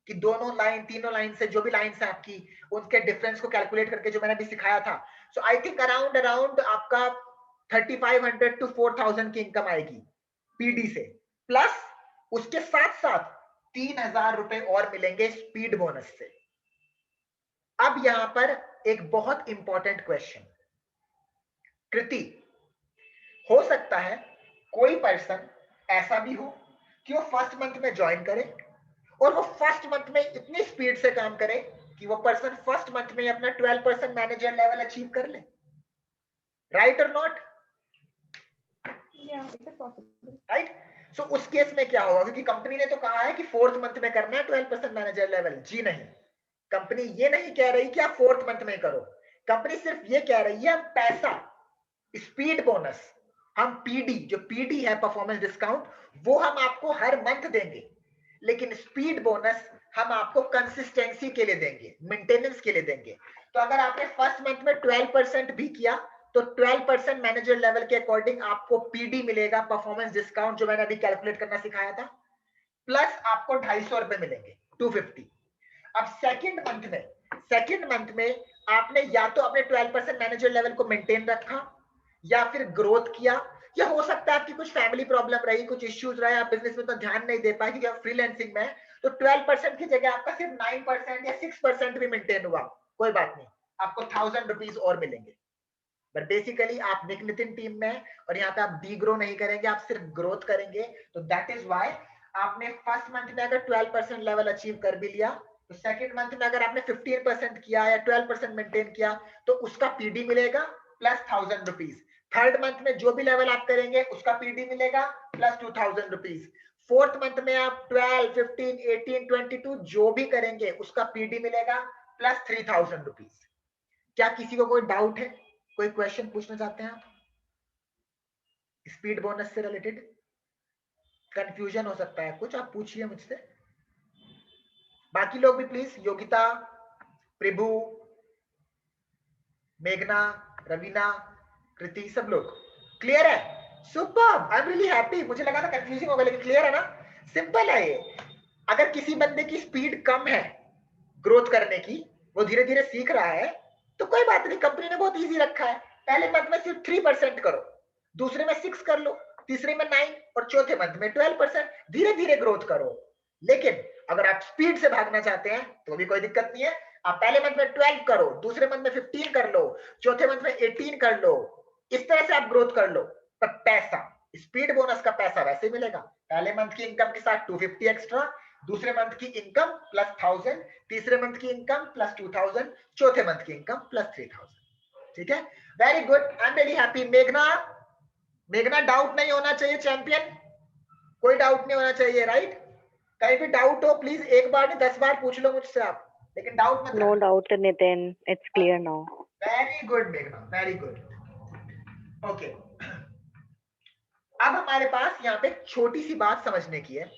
कि दोनों लाइन तीनों लाइन से जो भी लाइन है आपकी उनके डिफरेंस को कैलकुलेट करके जो मैंने अभी सिखाया था, सो आई थिंक अराउंड आपका 3500 to 4000 की इनकम आएगी पीडी से। प्लस उसके साथ साथ 3000 रुपए और मिलेंगे स्पीड बोनस से। अब यहां पर एक बहुत इंपॉर्टेंट क्वेश्चन, कृति, हो सकता है कोई पर्सन ऐसा भी हो कि वो फर्स्ट मंथ में ज्वाइन करे और वो फर्स्ट मंथ में इतनी स्पीड से काम करे कि वो पर्सन फर्स्ट मंथ में अपना 12% मैनेजर लेवल अचीव कर ले। राइट और नॉट? राइट। सो उस केस में क्या होगा? क्योंकि कंपनी ने तो कहा है कि फोर्थ मंथ में करना है 12% मैनेजर लेवल। जी नहीं, कंपनी ये नहीं कह रही कि आप फोर्थ मंथ में करो। कंपनी सिर्फ ये कह रही है हम पैसा, स्पीड बोनस, हम पीडी, जो पीडी है परफॉर्मेंस डिस्काउंट, वो हम आपको हर मंथ देंगे, लेकिन स्पीड बोनस हम आपको कंसिस्टेंसी के लिए देंगे, मेंटेनेंस के लिए देंगे। तो अगर आपने फर्स्ट मंथ में 12% भी किया तो 12% मैनेजर लेवल के अकॉर्डिंग आपको पीडी मिलेगा, परफॉर्मेंस डिस्काउंट, जो मैंने अभी कैलकुलेट करना सिखाया था, प्लस आपको 250 रुपए मिलेंगे, 250। अब सेकेंड मंथ में आपने या तो अपने 12% मैनेजर लेवल को मेंटेन रखा या फिर ग्रोथ किया, या हो सकता है आपकी कुछ फैमिली प्रॉब्लम रही, कुछ इश्यूज रहे, आप बिजनेस में तो ध्यान नहीं दे पाए क्योंकि आप फ्रीलांसिंग में, तो 12% की जगह आपका सिर्फ 9% या 6% भी मेंटेन हुआ, कोई बात नहीं, आपको 1000 रुपीज और मिलेंगे। बट बेसिकली आप नितिन टीम में और यहाँ पे आप डी ग्रो नहीं करेंगे, आप सिर्फ ग्रोथ करेंगे। तो दैट इज वाई आपने फर्स्ट मंथ में अगर 12% लेवल अचीव कर भी लिया तो सेकंड मंथ में अगर आपने 15% किया या 12% मेंटेन किया तो उसका पीडी मिलेगा प्लस 1000 रुपीज। थर्ड मंथ में जो भी लेवल आप करेंगे उसका पीडी मिलेगा प्लस 2000 रुपीज। फोर्थ मंथ में आप 12, 15, 18, 22 जो भी करेंगे उसका पीडी मिलेगा प्लस 3000 रुपीज। क्या किसी को कोई डाउट है, कोई क्वेश्चन पूछना चाहते हैं आप स्पीड बोनस से रिलेटेड? कंफ्यूजन हो सकता है कुछ, आप पूछिए मुझसे। बाकी लोग भी प्लीज, योगिता, प्रभु, मेघना, रवीना, कृति, सब लोग क्लियर है? Super, I am really happy. मुझे लगा था कंफ्यूजिंग होगा लेकिन क्लियर है ना, सिंपल है ये। अगर किसी बंदे की स्पीड कम है ग्रोथ करने की, वो धीरे धीरे सीख रहा है, तो कोई बात नहीं, कंपनी ने बहुत इजी रखा है। पहले मंथ में सिर्फ 3% करो, दूसरे में 6 कर लो, तीसरे में 9 और चौथे मंथ में 12%, धीरे धीरे ग्रोथ करो। लेकिन अगर आप स्पीड से भागना चाहते हैं तो भी कोई दिक्कत नहीं है, आप पहले मंथ में 12 करो, दूसरे मंथ में 15 कर लो, चौथे मंथ में 18 कर लो, इस तरह से आप ग्रोथ कर लो। पर पैसा, स्पीड बोनस का पैसा वैसे मिलेगा, पहले मंथ की इनकम के साथ 250 एक्स्ट्रा, दूसरे मंथ की इनकम प्लस 1000, तीसरे मंथ की इनकम प्लस 2000, चौथे मंथ की इनकम प्लस 3000। ठीक है, very good, I am very happy. मेघना डाउट नहीं होना चाहिए चैंपियन, कोई डाउट नहीं होना चाहिए, राइट? कहीं भी डाउट हो प्लीज एक बार नहीं 10 बार पूछ लो मुझसे आप, लेकिन डाउट मत No doubt, Nitin. It's clear now. Very good मेघना, वेरी गुड। ओके, अब हमारे पास यहाँ पे छोटी सी बात समझने की है।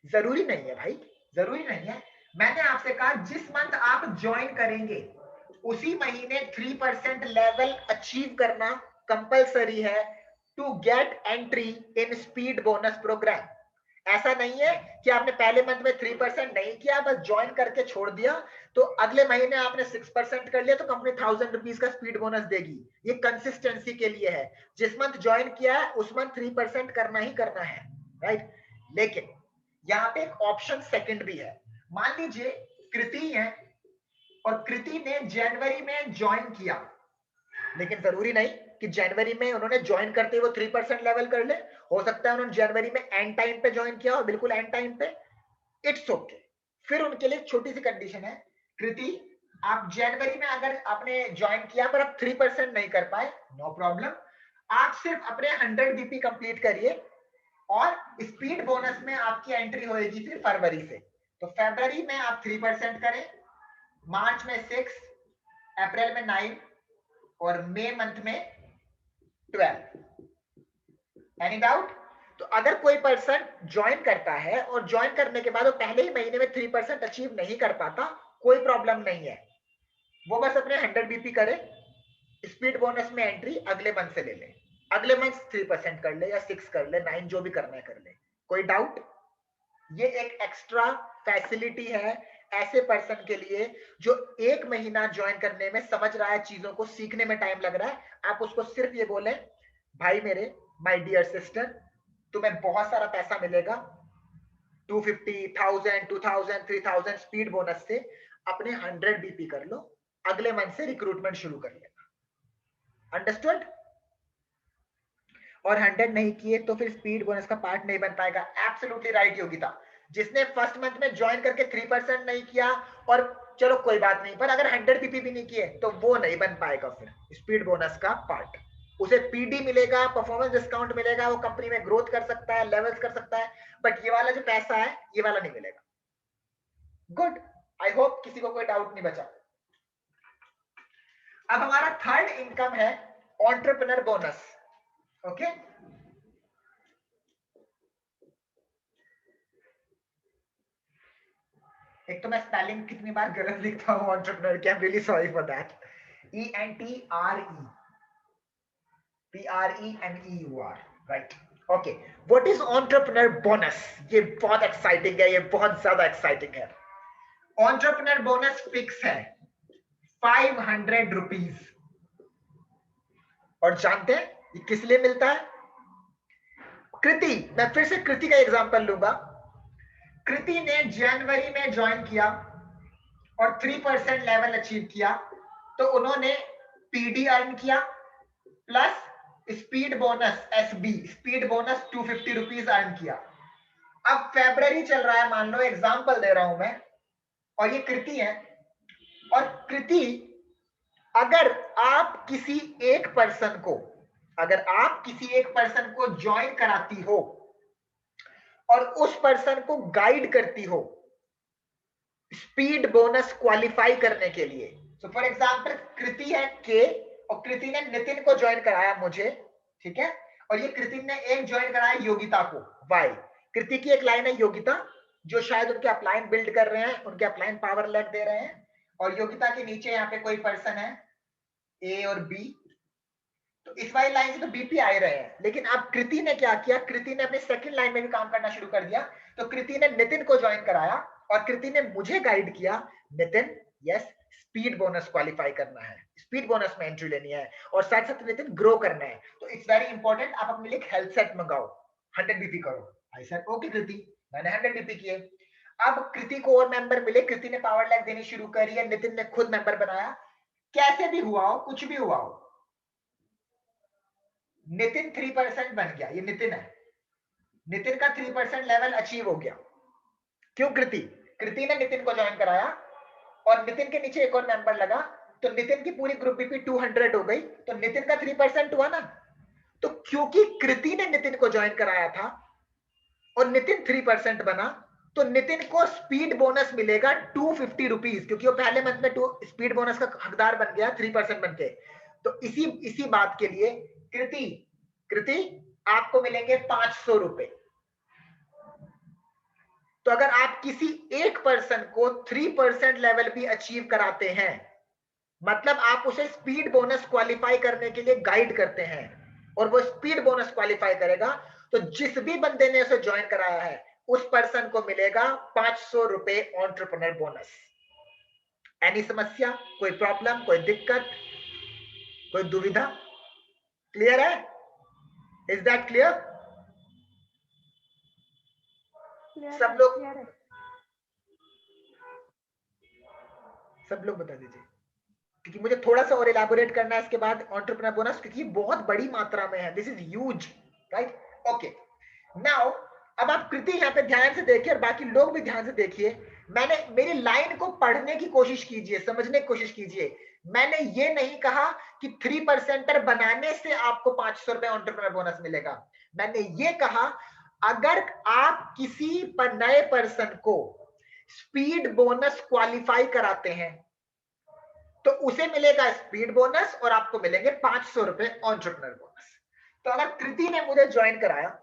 जरूरी नहीं है भाई, जरूरी नहीं है, मैंने आपसे कहा जिस मंथ आप ज्वाइन करेंगे उसी महीने 3% लेवल अचीव करना कंपलसरी है to get entry in speed bonus programme. ऐसा नहीं है कि आपने पहले मंथ में 3% नहीं किया, बस ज्वाइन करके छोड़ दिया, तो अगले महीने आपने 6% कर लिया तो कंपनी 1000 रुपीज का स्पीड बोनस देगी। ये कंसिस्टेंसी के लिए है, जिस मंथ ज्वाइन किया है उस मंथ 3% करना ही करना है, राइट? लेकिन यहाँ पे एक ऑप्शन सेकंड भी है। मान लीजिए कृति है और कृति ने जनवरी में ज्वाइन किया, लेकिन जरूरी नहीं कि जनवरी में उन्होंने ज्वाइन करते ही वो 3% लेवल कर ले, हो सकता है उन्होंने जनवरी में एंड टाइम पे ज्वाइन किया हो, बिल्कुल एंड टाइम पे, इट्स ओके। फिर उनके लिए छोटी सी कंडीशन है, कृति आप जनवरी में अगर आपने ज्वाइन किया पर आप 3% नहीं कर पाए, नो प्रॉब्लम, आप सिर्फ अपने 100 बीपी कंप्लीट करिए और स्पीड बोनस में आपकी एंट्री होगी फिर फरवरी से। तो फरवरी में आप 3% करें, मार्च में 6, अप्रैल में 9 और मई मंथ में 12। Any doubt? तो अगर कोई पर्सन ज्वाइन करता है और ज्वाइन करने के बाद वो पहले ही महीने में 3% अचीव नहीं कर पाता, कोई प्रॉब्लम नहीं है, वो बस अपने 100 बीपी करे, स्पीड बोनस में एंट्री अगले मंथ से ले ले, अगले मंथ 3% कर ले या 6 कर ले, 9 जो भी करना है कर ले। कोई डाउट? ये एक एक्स्ट्रा फैसिलिटी है ऐसे पर्सन के लिए जो 1 महीना ज्वाइन करने में समझ रहा है, चीजों को सीखने में टाइम लग रहा है। आप उसको सिर्फ ये बोले, भाई मेरे, माय डियर सिस्टर, तुम्हें बहुत सारा पैसा मिलेगा, 250,000, 2000, 3000 स्पीड बोनस से, अपने 100 बीपी कर लो, अगले मंथ से रिक्रूटमेंट शुरू कर लेना। अंडरस्टूड? और 100 नहीं किए तो फिर स्पीड बोनस का पार्ट नहीं बन पाएगा। Absolutely right Yogita. जिसने फर्स्ट मंथ में ज्वाइन करके 3% नहीं किया, और चलो कोई बात नहीं, पर अगर 100 बीपी भी नहीं किए तो वो नहीं बन पाएगा फिर स्पीड बोनस का पार्ट। उसे पीडी मिलेगा, परफॉर्मेंस डिस्काउंट मिलेगा, वो कंपनी में ग्रोथ कर सकता है, लेवल्स कर सकता है, बट ये वाला जो पैसा है ये वाला नहीं मिलेगा। गुड, आई होप किसी को कोई डाउट नहीं बचा। अब हमारा थर्ड इनकम है एंटरप्रेन्योर बोनस। ओके, एक तो मैं स्पेलिंग कितनी बार गलत लिखता हूँ एंटरप्रेन्योर की, I am really sorry for that. ENTREPRENEUR, right? Okay, what is entrepreneur bonus? ये बहुत एक्साइटिंग है, ये बहुत ज्यादा एक्साइटिंग है। एंटरप्रेन्योर बोनस फिक्स है 500 रुपीज, और जानते हैं ये किस लिए मिलता है? कृति, मैं फिर से कृति का एग्जांपल लूंगा। कृति ने जनवरी में ज्वाइन किया और 3% लेवल अचीव किया, तो उन्होंने पीडी अर्न किया plus speed bonus SB, speed bonus 250 rupees earn किया। अब फरवरी चल रहा है, मान लो, एग्जांपल दे रहा हूं मैं, और ये कृति है। और कृति, अगर आप किसी एक पर्सन को ज्वाइन कराती हो और उस पर्सन को गाइड करती हो स्पीड बोनस क्वालिफाई करने के लिए, सो फॉर एग्जांपल कृति है के, और कृति ने नितिन को ज्वाइन कराया मुझे, ठीक है, और ये कृति ने एक ज्वाइन कराया योगिता को, वाई? कृति की एक लाइन है योगिता, जो शायद उनके अपलाइन बिल्ड कर रहे हैं, उनके अपलाइन पावर लेग दे रहे हैं, और योगिता के नीचे यहाँ पे कोई पर्सन है ए और बी, तो इस वाली लाइन से तो बीपी आ रहे हैं। लेकिन अब कृति ने क्या किया, कृति ने अपनी सेकंड लाइन में भी काम करना शुरू कर दिया। तो कृति ने नितिन को ज्वाइन कराया और कृति ने मुझे गाइड किया, Nitin yes, speed bonus qualify करना है, स्पीड बोनस में एंट्री लेनी है, और साथ साथ नितिन ग्रो करना है, तो इट्स वेरी इंपॉर्टेंट, आप अपने लिए हेल्थ सेट मंगाओ, 100 बीपी करो। आई सेड ओके कृति, मैंने 100 बीपी किए। अब कृति को और मेंबर मिले, कृति ने पावर लैग देनी शुरू करी है, नितिन ने खुद मेंबर बनाया, कैसे भी हुआ हो, कुछ भी हुआ हो, नितिन 3% बन गया। ये नितिन है, नितिन का 3% लेवल अचीव हो गया। क्यों? कृति ने नितिन को ज्वाइन कराया और नितिन के नीचे एक और मेंबर लगा, तो नितिन की पूरी ग्रुप बीपी 200 हो गई, तो नितिन का 3% हुआ ना। तो क्योंकि कृति ने नितिन को ज्वाइन कराया था और नितिन 3% बना, तो नितिन को स्पीड बोनस मिलेगा 250 रुपीज, क्योंकि वो पहले मंथ में स्पीड बोनस का हकदार बन गया 3% बन के। तो इसी बात के लिए कृति आपको मिलेंगे 500 रुपए। तो अगर आप किसी एक पर्सन को 3% लेवल भी अचीव कराते हैं, मतलब आप उसे स्पीड बोनस क्वालिफाई करने के लिए गाइड करते हैं और वो स्पीड बोनस क्वालिफाई करेगा, तो जिस भी बंदे ने उसे ज्वाइन कराया है उस पर्सन को मिलेगा 500 रुपए एंटरप्रेन्योर बोनस। एनी समस्या, कोई प्रॉब्लम, कोई दिक्कत, कोई दुविधा? क्लियर है? Is that clear? सब लोग बता दीजिए क्योंकि मुझे थोड़ा सा और इलैबोरेट करना है इसके बाद एंटरप्रेन्योर बोनस, क्योंकि ये बहुत बड़ी मात्रा में है, this is huge, right? Okay, now अब आप कृति यहाँ पे ध्यान से देखिए और बाकी लोग भी ध्यान से देखिए। मैंने मेरी लाइन को पढ़ने की कोशिश कीजिए, समझने की कोशिश कीजिए। मैंने ये नहीं कहा कि 3% बनाने से आपको 500 रुपए एंटरप्रेन्योर बोनस मिलेगा। मैंने ये कहा अगर आप किसी नए पर्सन को स्पीड बोनस क्वालिफाई कराते हैं तो उसे मिलेगा स्पीड बोनस और आपको मिलेंगे 500 रुपए एंटरप्रेन्योर बोनस। तो अगर कृति ने मुझे ज्वाइन कराया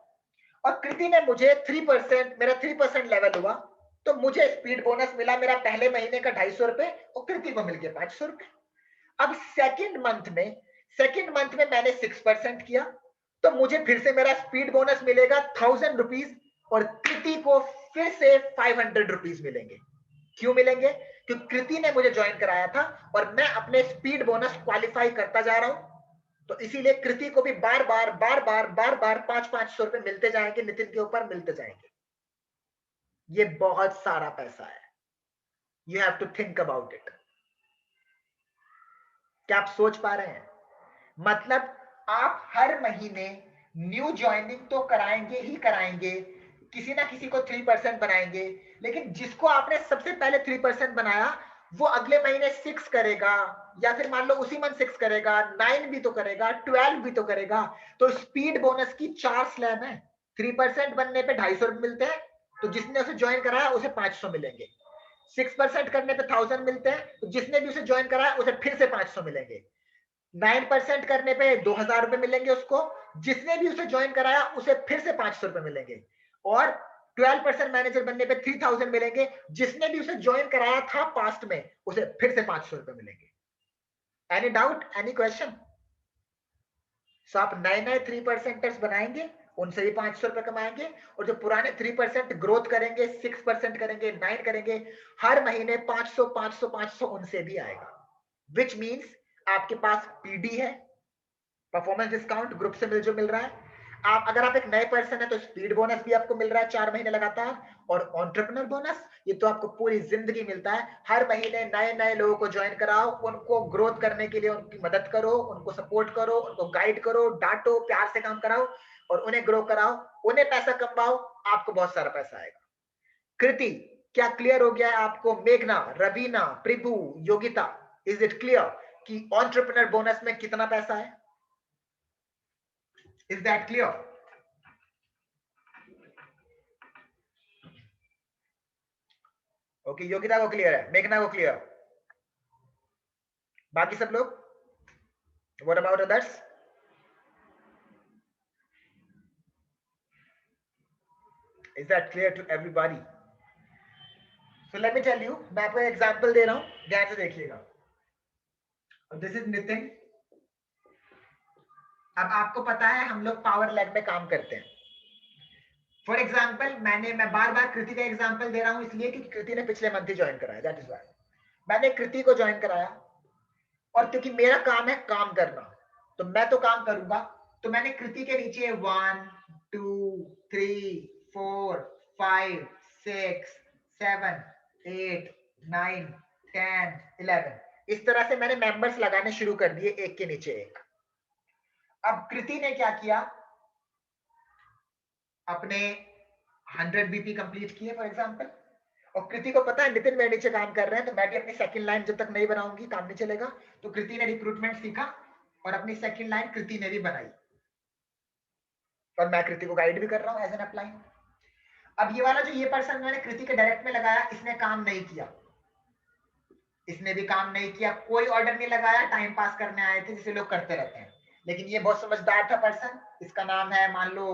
और कृति ने मुझे 3%, मेरा 3% लेवल हुआ, तो मुझे स्पीड बोनस मिला मेरा पहले महीने का 250 रुपए और कृति को मिल गया 500 रुपए। अब सेकंड मंथ में मैंने 6% किया तो मुझे फिर से मेरा स्पीड बोनस मिलेगा 1000 रुपीज और कृति को फिर से 500 रुपीज मिलेंगे। क्यों मिलेंगे? क्योंकि कृति ने मुझे ज्वाइन कराया था और मैं अपने स्पीड बोनस क्वालिफाई करता जा रहा हूं, तो इसीलिए कृति को भी बार बार 500 रुपए मिलते जाएंगे, नितिन के ऊपर मिलते जाएंगे। ये बहुत सारा पैसा है, you have to think about it. क्या आप सोच पा रहे हैं? मतलब आप हर महीने न्यू ज्वाइनिंग तो कराएंगे ही कराएंगे, किसी ना किसी को 3% बनाएंगे, लेकिन जिसको आपने सबसे पहले 3% बनाया वो अगले महीने 6 करेगा, या फिर मान लो उसी मंथ 6 करेगा, 9 भी तो करेगा, 12 भी तो करेगा। तो स्पीड बोनस की 4 स्लैब है। 3% बनने पे 250 रुपए मिलते हैं, तो जिसने उसे ज्वाइन कराया उसे 500 मिलेंगे। 6% करने पे 1000 मिलते हैं, तो जिसने भी उसे ज्वाइन कराया उसे फिर से 500 मिलेंगे। 9% करने पे 2000 रुपए मिलेंगे उसको, जिसने भी उसे ज्वाइन कराया उसे फिर से 500 रुपए मिलेंगे। और 12% मैनेजर बनने पे 3000 मिलेंगे, जिसने भी उसे ज्वाइन कराया था पास्ट में उसे फिर से 500 रुपए मिलेंगे। Any doubt, any question? So आप नए नए 3%ers बनाएंगे, उनसे भी 500 रुपए कमाएंगे, और जो पुराने 3% ग्रोथ करेंगे, 6% करेंगे, 9 करेंगे, हर महीने 500 500 500 उनसे भी आएगा। विच मीन्स आपके पास पीडी है, परफॉर्मेंस डिस्काउंट ग्रुप से जो मिल रहा है। आप अगर आप एक नए पर्सन है तो स्पीड बोनस भी आपको मिल रहा है 4 महीने लगातार, और एंटरप्रेन्योर बोनस ये तो आपको पूरी जिंदगी मिलता है। हर महीने नए नए लोगों को ज्वाइन कराओ, उनको ग्रोथ करने के लिए उनकी मदद करो, उनको सपोर्ट करो, उनको गाइड करो, डांटो, प्यार से काम कराओ और उन्हें ग्रो कराओ, उन्हें पैसा कमाओ, आपको बहुत सारा पैसा आएगा। कृति, क्या क्लियर हो गया है आपको? मेघना, रवीना, प्रभु, योगिता, इज इट क्लियर कि एंटरप्रेन्योर बोनस में कितना पैसा है? Is that clear? Okay, Yogita को क्लियर है, मेघना को क्लियर, बाकी सब लोग? What about others? Is that clear to everybody? So let me tell you, मैं आपको एग्जांपल दे रहा हूं, ध्यान से देखिएगा। This is Nitin. अब आपको पता है हम लोग पावर लैब में काम करते हैं। फॉर एग्जाम्पल मैं बार बार कृति का एग्जाम्पल दे रहा हूं इसलिए कि कृति ने पिछले मंथ ही ज्वाइन कराया, दैट इज व्हाई मैंने कृति को ज्वाइन कराया। और क्योंकि मेरा काम है काम करना, तो मैं तो काम करूंगा, तो मैंने कृति के नीचे 1 2 3 4 5 6 7 8 9 10 11 इस तरह से मैंने मेंबर्स लगाने शुरू कर दिए, एक के नीचे एक। अब कृति ने क्या किया, अपने 100 बीपी कंप्लीट किए फॉर एग्जांपल, और कृति को पता है नितिन मेरे नीचे काम कर रहे हैं, तो मैं भी अपनी सेकंड लाइन जब तक नहीं बनाऊंगी काम नहीं चलेगा। तो कृति ने रिक्रूटमेंट सीखा और अपनी सेकंड लाइन कृति ने भी बनाई, और मैं कृति को गाइड भी कर रहा हूं एज एन अपलाइन। अब ये वाला जो ये पर्सन मैंने कृति के डायरेक्ट में लगाया, इसने काम नहीं किया, इसने भी काम नहीं किया, कोई ऑर्डर नहीं लगाया, टाइम पास करने आए थे जिसे लोग करते रहते हैं। लेकिन ये बहुत समझदार था पर्सन, इसका नाम है मान लो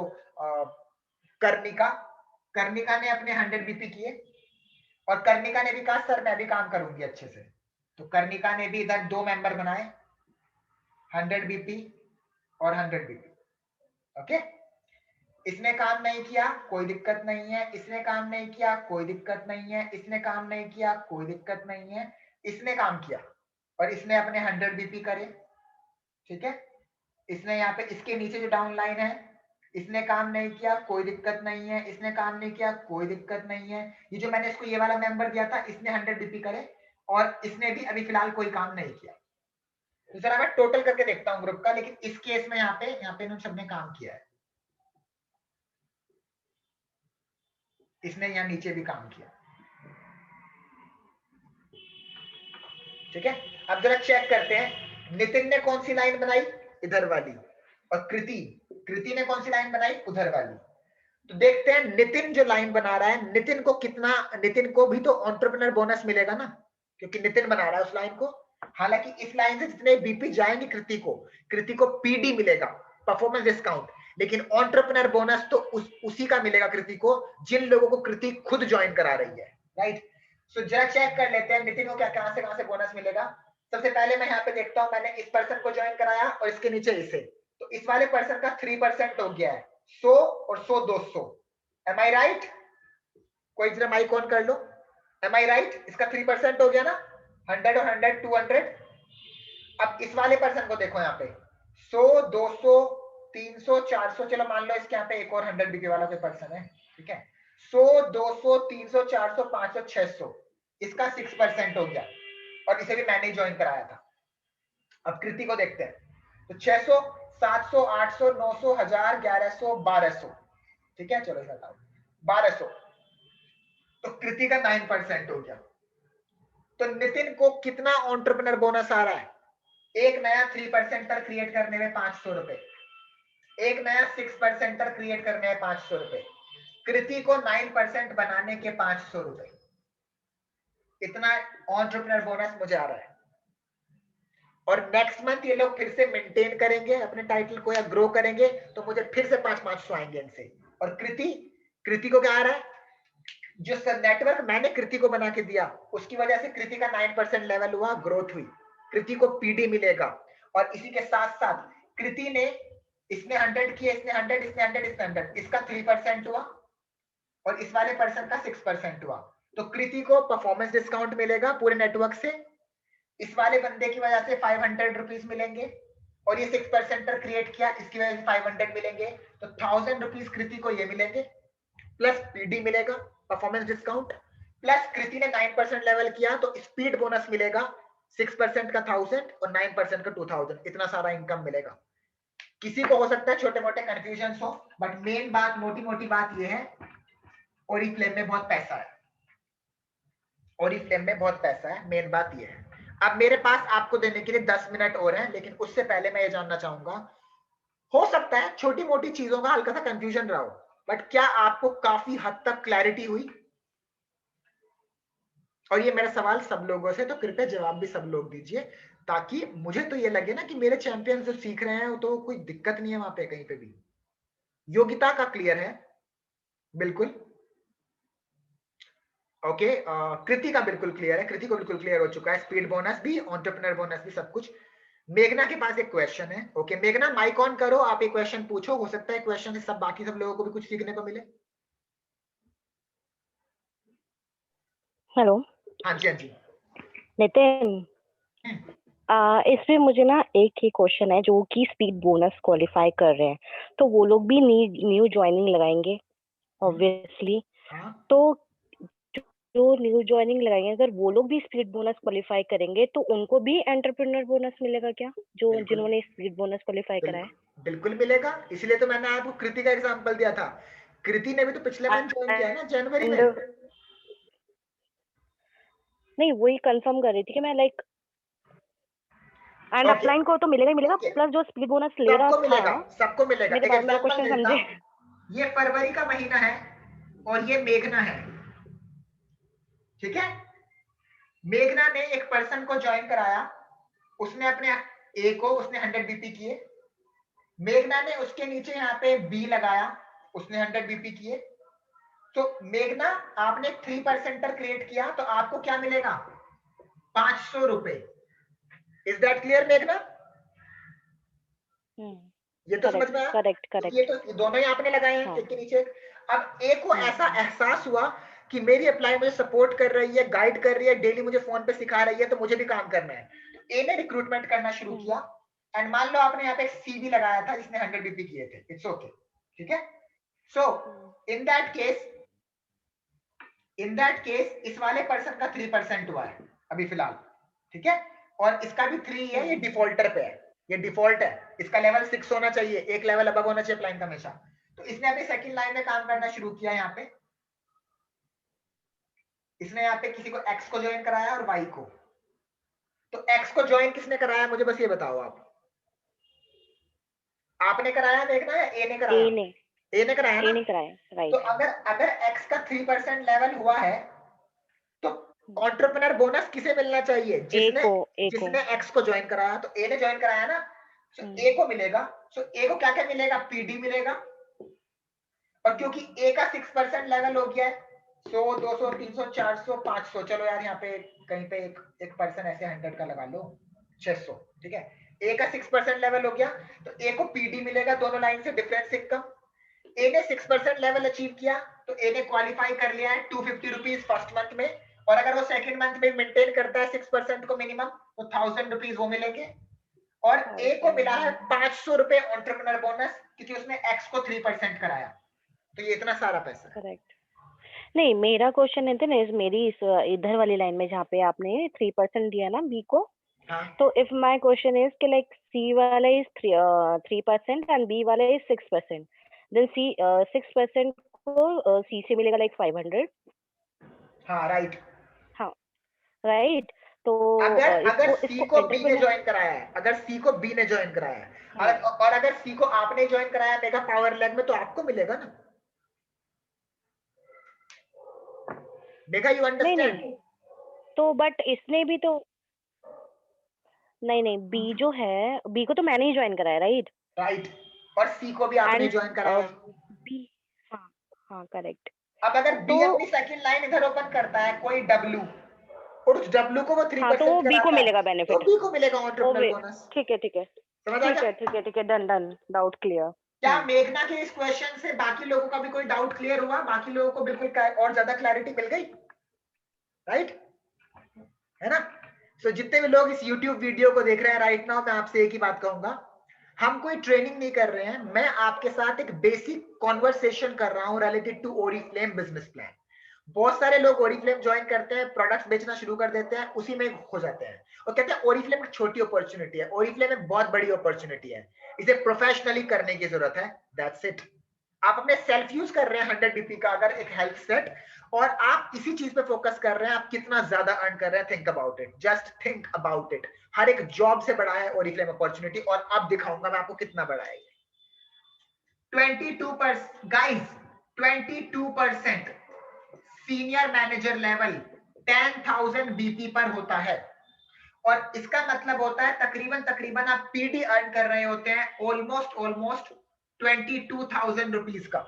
कर्णिका। कर्णिका ने अपने 100 बीपी किए और कर्णिका ने भी कहा सर मैं भी काम करूंगी अच्छे से, तो कर्णिका ने भी इधर 2 मेंबर बनाए, 100 बीपी और 100 बीपी। ओके, इसने काम नहीं किया, कोई दिक्कत नहीं है, इसने काम नहीं किया, कोई दिक्कत नहीं है, इसने काम नहीं किया, कोई दिक्कत नहीं है, इसने काम किया और इसने अपने 100 बीपी करे, ठीक है। इसने यहाँ पे इसके नीचे जो डाउन लाइन है, इसने काम नहीं किया, कोई दिक्कत नहीं है, इसने काम नहीं किया, कोई दिक्कत नहीं है। ये जो मैंने इसको ये वाला मेंबर दिया था, इसने 100 बीपी करे और इसने भी अभी फिलहाल कोई काम नहीं किया। तो जरा मैं टोटल करके देखता हूँ ग्रुप का, लेकिन इस केस में यहाँ पे इन सबने काम किया है, इसने यहाँ नीचे भी काम किया। ठीक है, अब जरा चेक करते हैं नितिन ने कौन सी लाइन बनाई, इधर वाली, और कृति ने कौन सी लाइन बनाई, उधर वाली। तो देखते हैं नितिन जो लाइन बना रहा है, नितिन को भी तो एंटरप्रेन्योर बोनस मिलेगा ना, क्योंकि नितिन बना रहा है उस लाइन को। हालांकि इस लाइन से जितने बीपी जाएंगे कृति को पीडी मिलेगा, परफॉर्मेंस डिस्काउंट, लेकिन एंटरप्रेन्योर बोनस तो उसी का मिलेगा कृति को जिन लोगों को कृति खुद ज्वाइन करा रही है, राइट। सो जरा चेक कर लेते हैं नितिन को कहां से बोनस मिलेगा। सबसे पहले मैं यहाँ पे देखता हूँ, मैंने इस पर्सन को ज्वाइन कराया और इसके नीचे इसे, तो इस वाले पर्सन का 3% हो गया है, 100 और 100 200। एम आई राइट? कोई जरा माइक ऑन कर लो। एम आई राइट? इसका 3% हो गया ना, 100 और 100 200। अब इस वाले पर्सन को देखो यहाँ पे 100 200 300 400, चलो मान लो इसके यहाँ पे एक और 100 बीपी वाला कोई पर्सन है, ठीक है। 100 200 300 400 500 600, इसका 6% हो गया, और इसे भी मैंने ज्वाइन कराया था। अब कृति को देखते हैं, तो 600 700 800 900 1000 1100 1200, ठीक है, चलो बताओ 1200, तो कृति का 9% हो गया। तो नितिन को कितना एंटरप्रेन्योर बोनस आ रहा है? एक नया 3% क्रिएट करने में 500 रुपए, एक नया 6% क्रिएट करने में 500 रुपए, कृति को 9% बनाने के 500 रुपए, इतना एंटरप्रेन्योर बोनस मुझे आ रहा है। और नेक्स्ट मंथ ये लोग फिर से मेंटेन करेंगे अपने टाइटल को या ग्रो करेंगे, तो मुझे फिर से 500 आएंगे इनसे। और कृति को क्या आ रहा है? जो नेटवर्क मैंने कृति को बना के दिया उसकी वजह से कृति का 9% लेवल हुआ, ग्रोथ हुई, कृति को पीडी मिलेगा। और इसी के साथ साथ कृति ने, इसने 100 किया, इसने 100 इसने 100 इसने 100, इसका 3% हुआ और इस वाले पर्सन का 6% हुआ। तो कृति को परफॉर्मेंस डिस्काउंट मिलेगा पूरे नेटवर्क से, इस वाले बंदे की वजह से 500 रुपीज मिलेंगे, और ये 6% क्रिएट किया इसकी वजह से 500 मिलेंगे, तो 1000 रुपीज कृति को ये मिलेंगे, प्लस पीडी मिलेगा परफॉर्मेंस डिस्काउंट, प्लस कृति ने 9% लेवल किया तो स्पीड बोनस मिलेगा 6% का 1000 और 9% का 2000, इतना सारा इनकम मिलेगा। किसी को हो सकता है छोटे मोटे कंफ्यूजन हो, बट मेन बात, मोटी बात ये है, ओरिफ्लेम में बहुत पैसा है, ओरिफ्लेम में बहुत पैसा है, मेन बात ये है। अब मेरे पास आपको देने के लिए 10 मिनट और हैं, लेकिन उससे पहले मैं ये जानना चाहूंगा, हो सकता है छोटी मोटी चीजों का हल्का सा कंफ्यूजन रहा हो, बट क्या आपको काफी हद तक क्लैरिटी हुई? और ये मेरा सवाल सब लोगों से, तो कृपया जवाब भी सब लोग दीजिए, ताकि मुझे तो ये लगे ना कि मेरे चैंपियन जो सीख रहे हैं तो कोई दिक्कत नहीं है वहां पे कहीं पे भी। योगिता का क्लियर है? बिल्कुल ओके। कृति का बिल्कुल क्लियर है, कृति को बिल्कुल क्लियर हो चुका है, स्पीड बोनस भी, एंटरप्रेन्योर बोनस भी, सब कुछ। मेघना के पास एक क्वेश्चन है। ओके मेघना, माइक ऑन करो, आप एक क्वेश्चन पूछो, हो सकता है क्वेश्चन से बाकी सब लोगों को भी कुछ सीखने को मिले। हेलो। हाँ जी, हाँ जी। नितिन, इसमें मुझे ना एक ही क्वेश्चन है, जो कि स्पीड बोनस क्वालिफाई कर रहे हैं, तो वो लोग भी न्यू ज्वाइनिंग लगाएंगे ऑब्वियसली। हाँ, तो जो न्यू ज्वाइनिंग लगाएंगे, अगर वो लोग भी स्पीड बोनस क्वालिफाई करेंगे तो उनको भी एंटरप्रेन्योर बोनस मिलेगा क्या, जो बिल्कुल जिन्होंने स्पीड बोनस क्वालिफाई करा है? बिल्कुल मिलेगा, इसलिए तो मैंने आपको कृति का एग्जांपल दिया था। कृति ने भी तो पिछले मंथ ज्वाइन किया है ना, जनवरी में। नहीं, वही कंफर्म कर रही थी कि मैं, लाइक, एंड Okay, अपलाइन को तो मिलेगा ही मिलेगा, okay, प्लस जो स्पीड बोनस ले रहा सबको मिलेगा, था। सबको मिलेगा। मेरे एक मेरा एग्जांपल क्वेश्चन देता समझे? हूं, ये फरवरी का महीना है और ये मेघना है, ठीक है। मेघना ने एक पर्सन को ज्वाइन कराया, उसने अपने ए को उसने 100 बीपी किए, मेघना ने उसके नीचे यहाँ पे बी लगाया, उसने 100 बीपी किए, तो मेघना आपने 3% क्रिएट किया तो आपको क्या मिलेगा? 500 रुपए। इज दैट क्लियर मेघना? ये तो समझ में आया? करेक्ट तो ये करेक्ट। तो दोनों ही आपने लगाए हैं, हाँ। एक के नीचे एक। अब ए को ऐसा एहसास हुआ कि मेरी अप्लाई मुझे सपोर्ट कर रही है, गाइड कर रही है, डेली मुझे फोन पे सिखा रही है, तो मुझे भी काम करना है। तो ए ने रिक्रूटमेंट करना शुरू किया, एंड मान लो आपने यहाँ पे सी भी लगाया था जिसने 100 बीपी किए थे, इट्स ओके, ठीक है। सो इन दैट केस इस वाले पर्सन का 3% हुआ है अभी फिलहाल, ठीक है। और इसका भी 3 है, ये डिफॉल्टर पे है, ये डिफॉल्ट है, इसका लेवल 6 होना चाहिए, एक लेवल अबव होना चाहिए प्लाइन का हमेशा। तो इसने अभी सेकंड लाइन में काम करना शुरू किया, यहाँ पे इसने यहाँ पे किसी को x को ज्वाइन कराया और y को। तो x को ज्वाइन किसने कराया, मुझे बस ये बताओ आप, आपने कराया देखना या a ने कराया? a ने कराया ना? ए ने कराया, राइट। तो अगर x का 3% लेवल हुआ है तो एंटरप्रेन्योर बोनस किसे मिलना चाहिए? जिसने x को ज्वाइन कराया। तो a ने ज्वाइन कराया ना, सो a को मिलेगा। सो a को क्या क्या मिलेगा? PD मिलेगा। और क्योंकि a का 6% लेवल हो गया है, 100, 200, 300, 400, 500, चलो यार यहाँ पे कहीं पे एक पर्सन ऐसे 100 का लगा लो, 600, ठीक है। a का 6% लेवल हो गया तो a को PD मिलेगा, दोनों लाइन से डिफरेंस इनकम। a ने 6% लेवल अचीव किया तो a ने क्वालिफाई कर लिया है 250 रुपीज फर्स्ट मंथ में, और अगर वो सेकंड मंथ में मेंटेन करता है 6% को मिनिमम, तो 1000 रुपीज वो मिलेंगे। और a को मिला है 500 रुपए एंटरप्रेन्योर बोनस, क्योंकि उसने x को 3% कराया। तो ये इतना सारा पैसा। करेक्ट। नहीं, मेरा क्वेश्चन है ना, मेरी इधर वाली लाइन में जहाँ पे आपने 3% दिया ना बी को, हाँ। तो इफ माय क्वेश्चन इज कि लाइक सी वाला इज 3% एंड बी वाला इज 6%, देन सी 6% को सी से मिलेगा लाइक 500। हाँ राइट। हाँ राइट। तो अगर सी इसको को बी ने ज्वाइन कराया है, अगर सी को बी ने ज्वाइन कराया है, और अगर सी को आपने ज्वाइन कराया मेगा पावर लेग में, तो आपको मिलेगा ना मेगा, यू अंडरस्टैंड? नहीं, तो बट इसने भी तो नहीं, बी जो है, बी को तो मैंने ही ज्वाइन कराया, राइट? राइट। और सी को भी आपने ज्वाइन कराया। बी, हाँ करेक्ट। अब अगर बी तो अपनी सेकंड लाइन इधर ओपन करता है कोई डब्ल्यू, और उस डब्ल्यू को वो 3% तो बी को मिलेगा तो बेनिफिट, बी को मिलेगा एंटरप्रेन्योर बोनस। ठीक है समझ आ गया? Done, doubt clear. क्या मेघना के इस क्वेश्चन से बाकी लोगों का भी कोई डाउट क्लियर हुआ? बाकी लोगों को बिल्कुल और ज्यादा क्लैरिटी मिल गई, राइट? है ना? तो जितने भी लोग इस YouTube वीडियो को देख रहे हैं राइट नाउ, मैं आपसे एक ही बात कहूंगा, हम कोई ट्रेनिंग नहीं कर रहे हैं, मैं आपके साथ एक बेसिक कॉन्वर्सेशन कर रहा हूं related to Oriflame business plan. बहुत सारे लोग ओरिफ्लेम ज्वाइन करते हैं, प्रोडक्ट्स बेचना शुरू कर देते हैं, उसी में हो जाते हैं और कहते हैं ओरिफ्लेम एक छोटी अपॉर्चुनिटी है। ओरिफ्लेम एक बहुत बड़ी अपॉर्चुनिटी है, इसे प्रोफेशनली करने की जरूरत है। That's it. आप अपने सेल्फ यूज कर रहे हैं 100 डीपी का अगर एक हेल्थ सेट, और आप इसी चीज पे फोकस कर रहे हैं, आप कितना ज्यादा अर्न कर रहे हैं, think about it, just think about it. हर एक जॉब से बड़ा है ओरिफ्लेम अपॉर्चुनिटी, और अब दिखाऊंगा मैं आपको कितना बड़ा है। 22% guys, 22% senior manager level 10,000 BP पर होता है, और इसका मतलब होता है तकरीबन आप पीडी अर्न कर रहे होते हैं ऑलमोस्ट 22,000 रुपीज का।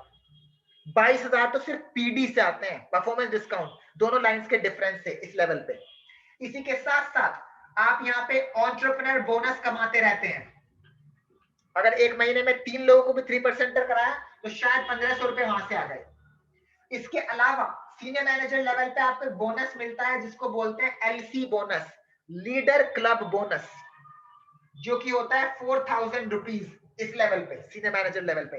22,000 तो सिर्फ पीडी से आते हैं, परफॉर्मेंस डिस्काउंट, दोनों लाइंस के डिफरेंस से इस लेवल पे। इसी के साथ साथ आप यहाँ पे एंटरप्रेन्योर बोनस कमाते रहते हैं। अगर एक महीने में 3 लोगों को भी 3% कराया तो शायद 1500 रुपए वहां से आ गए। इसके अलावा सीनियर मैनेजर लेवल पे आपको बोनस मिलता है जिसको बोलते हैं LC bonus, leader club bonus, जो कि होता है 4,000 रुपीज इस लेवल पे, सीनियर मैनेजर लेवल पे।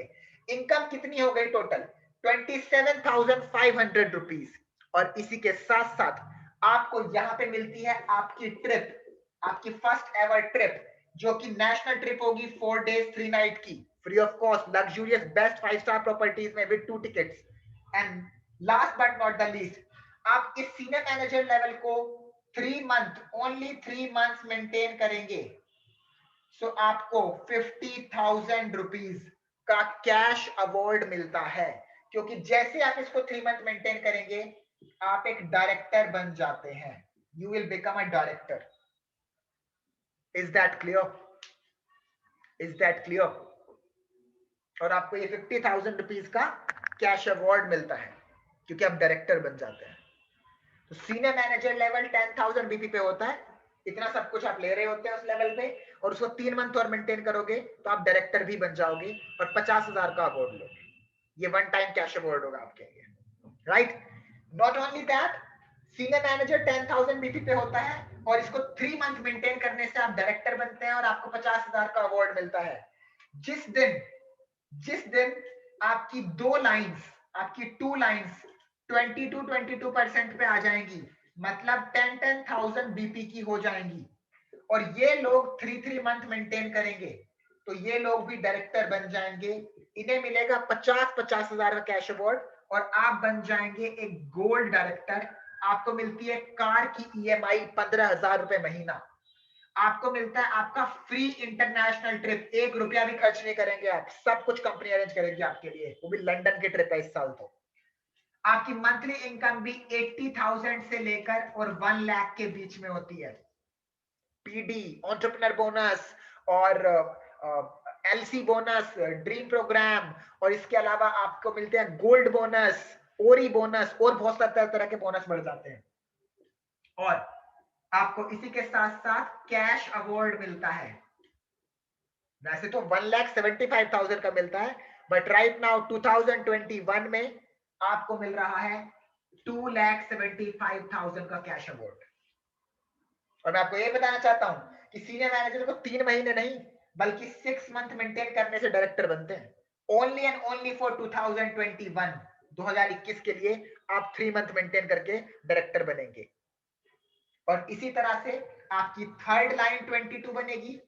इनकम कितनी हो गई टोटल? 27,500 रुपीज। और इसी के साथ साथ आपको यहाँ पे मिलती है आपकी ट्रिप, आपकी फर्स्ट एवर ट्रिप, जो कि नेशनल ट्रिप होगी 4 days 3 night की, free of cost, luxurious best 5-star properties में with 2 tickets। And last but not the least, आप इस सीनियर मैनेजर लेवल को 3 month, ओनली 3 months मेंटेन करेंगे, सो आपको 50,000 रुपीज का कैश अवार्ड मिलता है, क्योंकि जैसे आप इसको 3 month मेंटेन करेंगे आप एक डायरेक्टर बन जाते हैं। You will become a director. Is that clear? Is that clear? और आपको ये 50,000 रुपीज का कैश अवार्ड मिलता है क्योंकि आप डायरेक्टर बन जाते हैं। तो सीनियर मैनेजर लेवल 10,000 बीपी पे होता है, इतना सब कुछ आप ले रहे होते हैं उस लेवल पे, और उसको 3 मंथ और मेंटेन करोगे तो आप डायरेक्टर भी बन जाओगे और 50,000 का अवार्ड लोगे। ये वन टाइम कैश अवार्ड होगा आपके लिए, right? Not only that, senior manager 10,000 BP पे होता है और इसको 3 मंथ मेंटेन करने से आप डायरेक्टर बनते हैं और आपको 50,000 का अवार्ड मिलता है। जिस दिन आपकी 2 लाइंस, आपकी 2 लाइंस 22% पे आ जाएंगी, मतलब 10,000 बीपी की हो जाएंगी, और ये लोग 3 मंथ मेंटेन करेंगे तो ये लोग भी डायरेक्टर बन जाएंगे। इन्हें मिलेगा 50 हजार का कैश अवार्ड और आप बन जाएंगे एक गोल्ड डायरेक्टर। आपको मिलती है कार की EMI 15,000 रुपए महीना। आपको मिलता है आपका फ्री इंटरनेशनल ट्रिप, 1 रुपया भी खर्च नहीं करेंगे आप, सब कुछ कंपनी अरेंज करेगी आपके लिए, वो भी लंदन की ट्रिप है इस साल। तो आपकी मंथली इनकम भी 80,000 से लेकर और 1 लाख के बीच में होती है। PD, एंटरप्रेन्योर बोनस और LC बोनस, ड्रीम प्रोग्राम, और इसके अलावा आपको मिलते हैं गोल्ड बोनस, ओरी बोनस और बहुत सारे तरह के बोनस बढ़ जाते हैं। और आपको इसी के साथ साथ कैश अवार्ड मिलता है। वैसे तो 1,75,000 का मिलता है, बट राइट नाउ 2021 में आपको मिल रहा है 2,75,000 का कैश अवार्ड। और मैं आपको ये बताना चाहता हूं कि सीनियर मैनेजर को 3 महीने नहीं बल्कि 6 मंथ मेंटेन करने से डायरेक्टर बनते हैं। ओनली एंड ओनली फॉर 2021 के लिए आप 3 मंथ मेंटेन करके डायरेक्टर बनेंगे। और इसी तरह से आपकी थर्ड लाइन 22 बनेगी।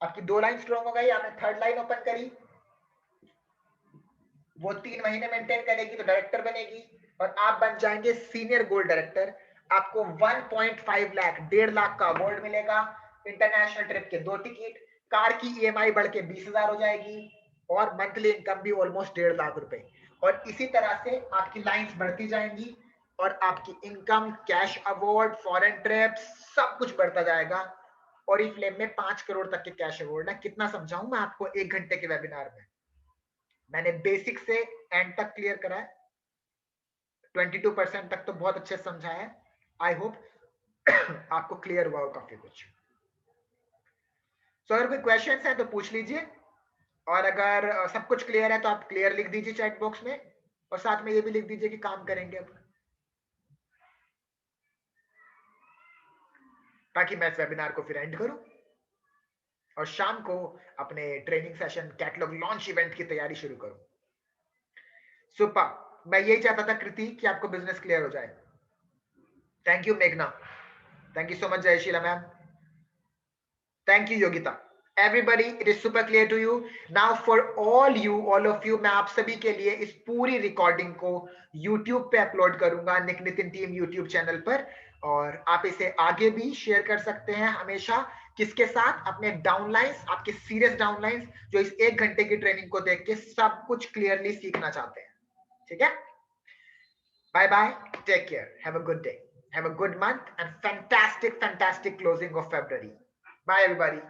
आपकी 2 लाइन स्ट्रॉन्ग हो गई, आपने थर्ड लाइन ओपन करी, वो 3 महीने मेंटेन करेगी तो डायरेक्टर बनेगी और आप बन जाएंगे सीनियर गोल्ड डायरेक्टर। आपको 1.5 लाख, 1.5 लाख का अवार्ड मिलेगा, इंटरनेशनल ट्रिप के 2 टिकट, कार की EMI बढ़ के 20,000 हो जाएगी और मंथली इनकम भी ऑलमोस्ट 1.5 लाख रुपए। और इसी तरह से आपकी लाइंस बढ़ती जाएंगी और आपकी income, cash award, foreign trips, सब कुछ बढ़ता जाएगा। और इस फ्लेम में 5 करोड़ तक के कैश अवार्ड है। कितना समझाऊं मैं आपको 1 घंटे के वेबिनार में? मैंने बेसिक से एंड तक क्लियर करा है, 22% तक तो बहुत अच्छे समझा है। आई होप आपको क्लियर हुआ हो काफी कुछ। सो अगर कोई क्वेश्चंस है तो पूछ लीजिए, और अगर सब कुछ क्लियर है तो आप क्लियर लिख दीजिए चैट बॉक्स में, और साथ में ये भी लिख दीजिए कि काम करेंगे अब, ताकि मैं इस वेबिनार को फिर एंड करूं और शाम को अपने training session catalogue launch event की तैयारी शुरू करूं। सुपर, मैं यही चाहता था कृति कि आपको बिजनेस क्लियर हो जाए। थैंक यू मेघना, thank you so much Jayasheela ma'am, thank you Yogita. Everybody, it is super clear to you. Now for all of you, मैं आप सभी के लिए इस पूरी रिकॉर्डिंग को YouTube पे अपलोड करूंगा, नितिन टीम YouTube चैनल पर, और आप इसे आगे भी शेयर कर सकते हैं हमेशा। किसके साथ? अपने डाउनलाइंस, आपके सीरियस डाउनलाइंस जो इस 1 घंटे की ट्रेनिंग को देख के सब कुछ क्लियरली सीखना चाहते हैं। ठीक है, bye bye, take care, have a good day, have a good month and fantastic closing of February. Bye everybody.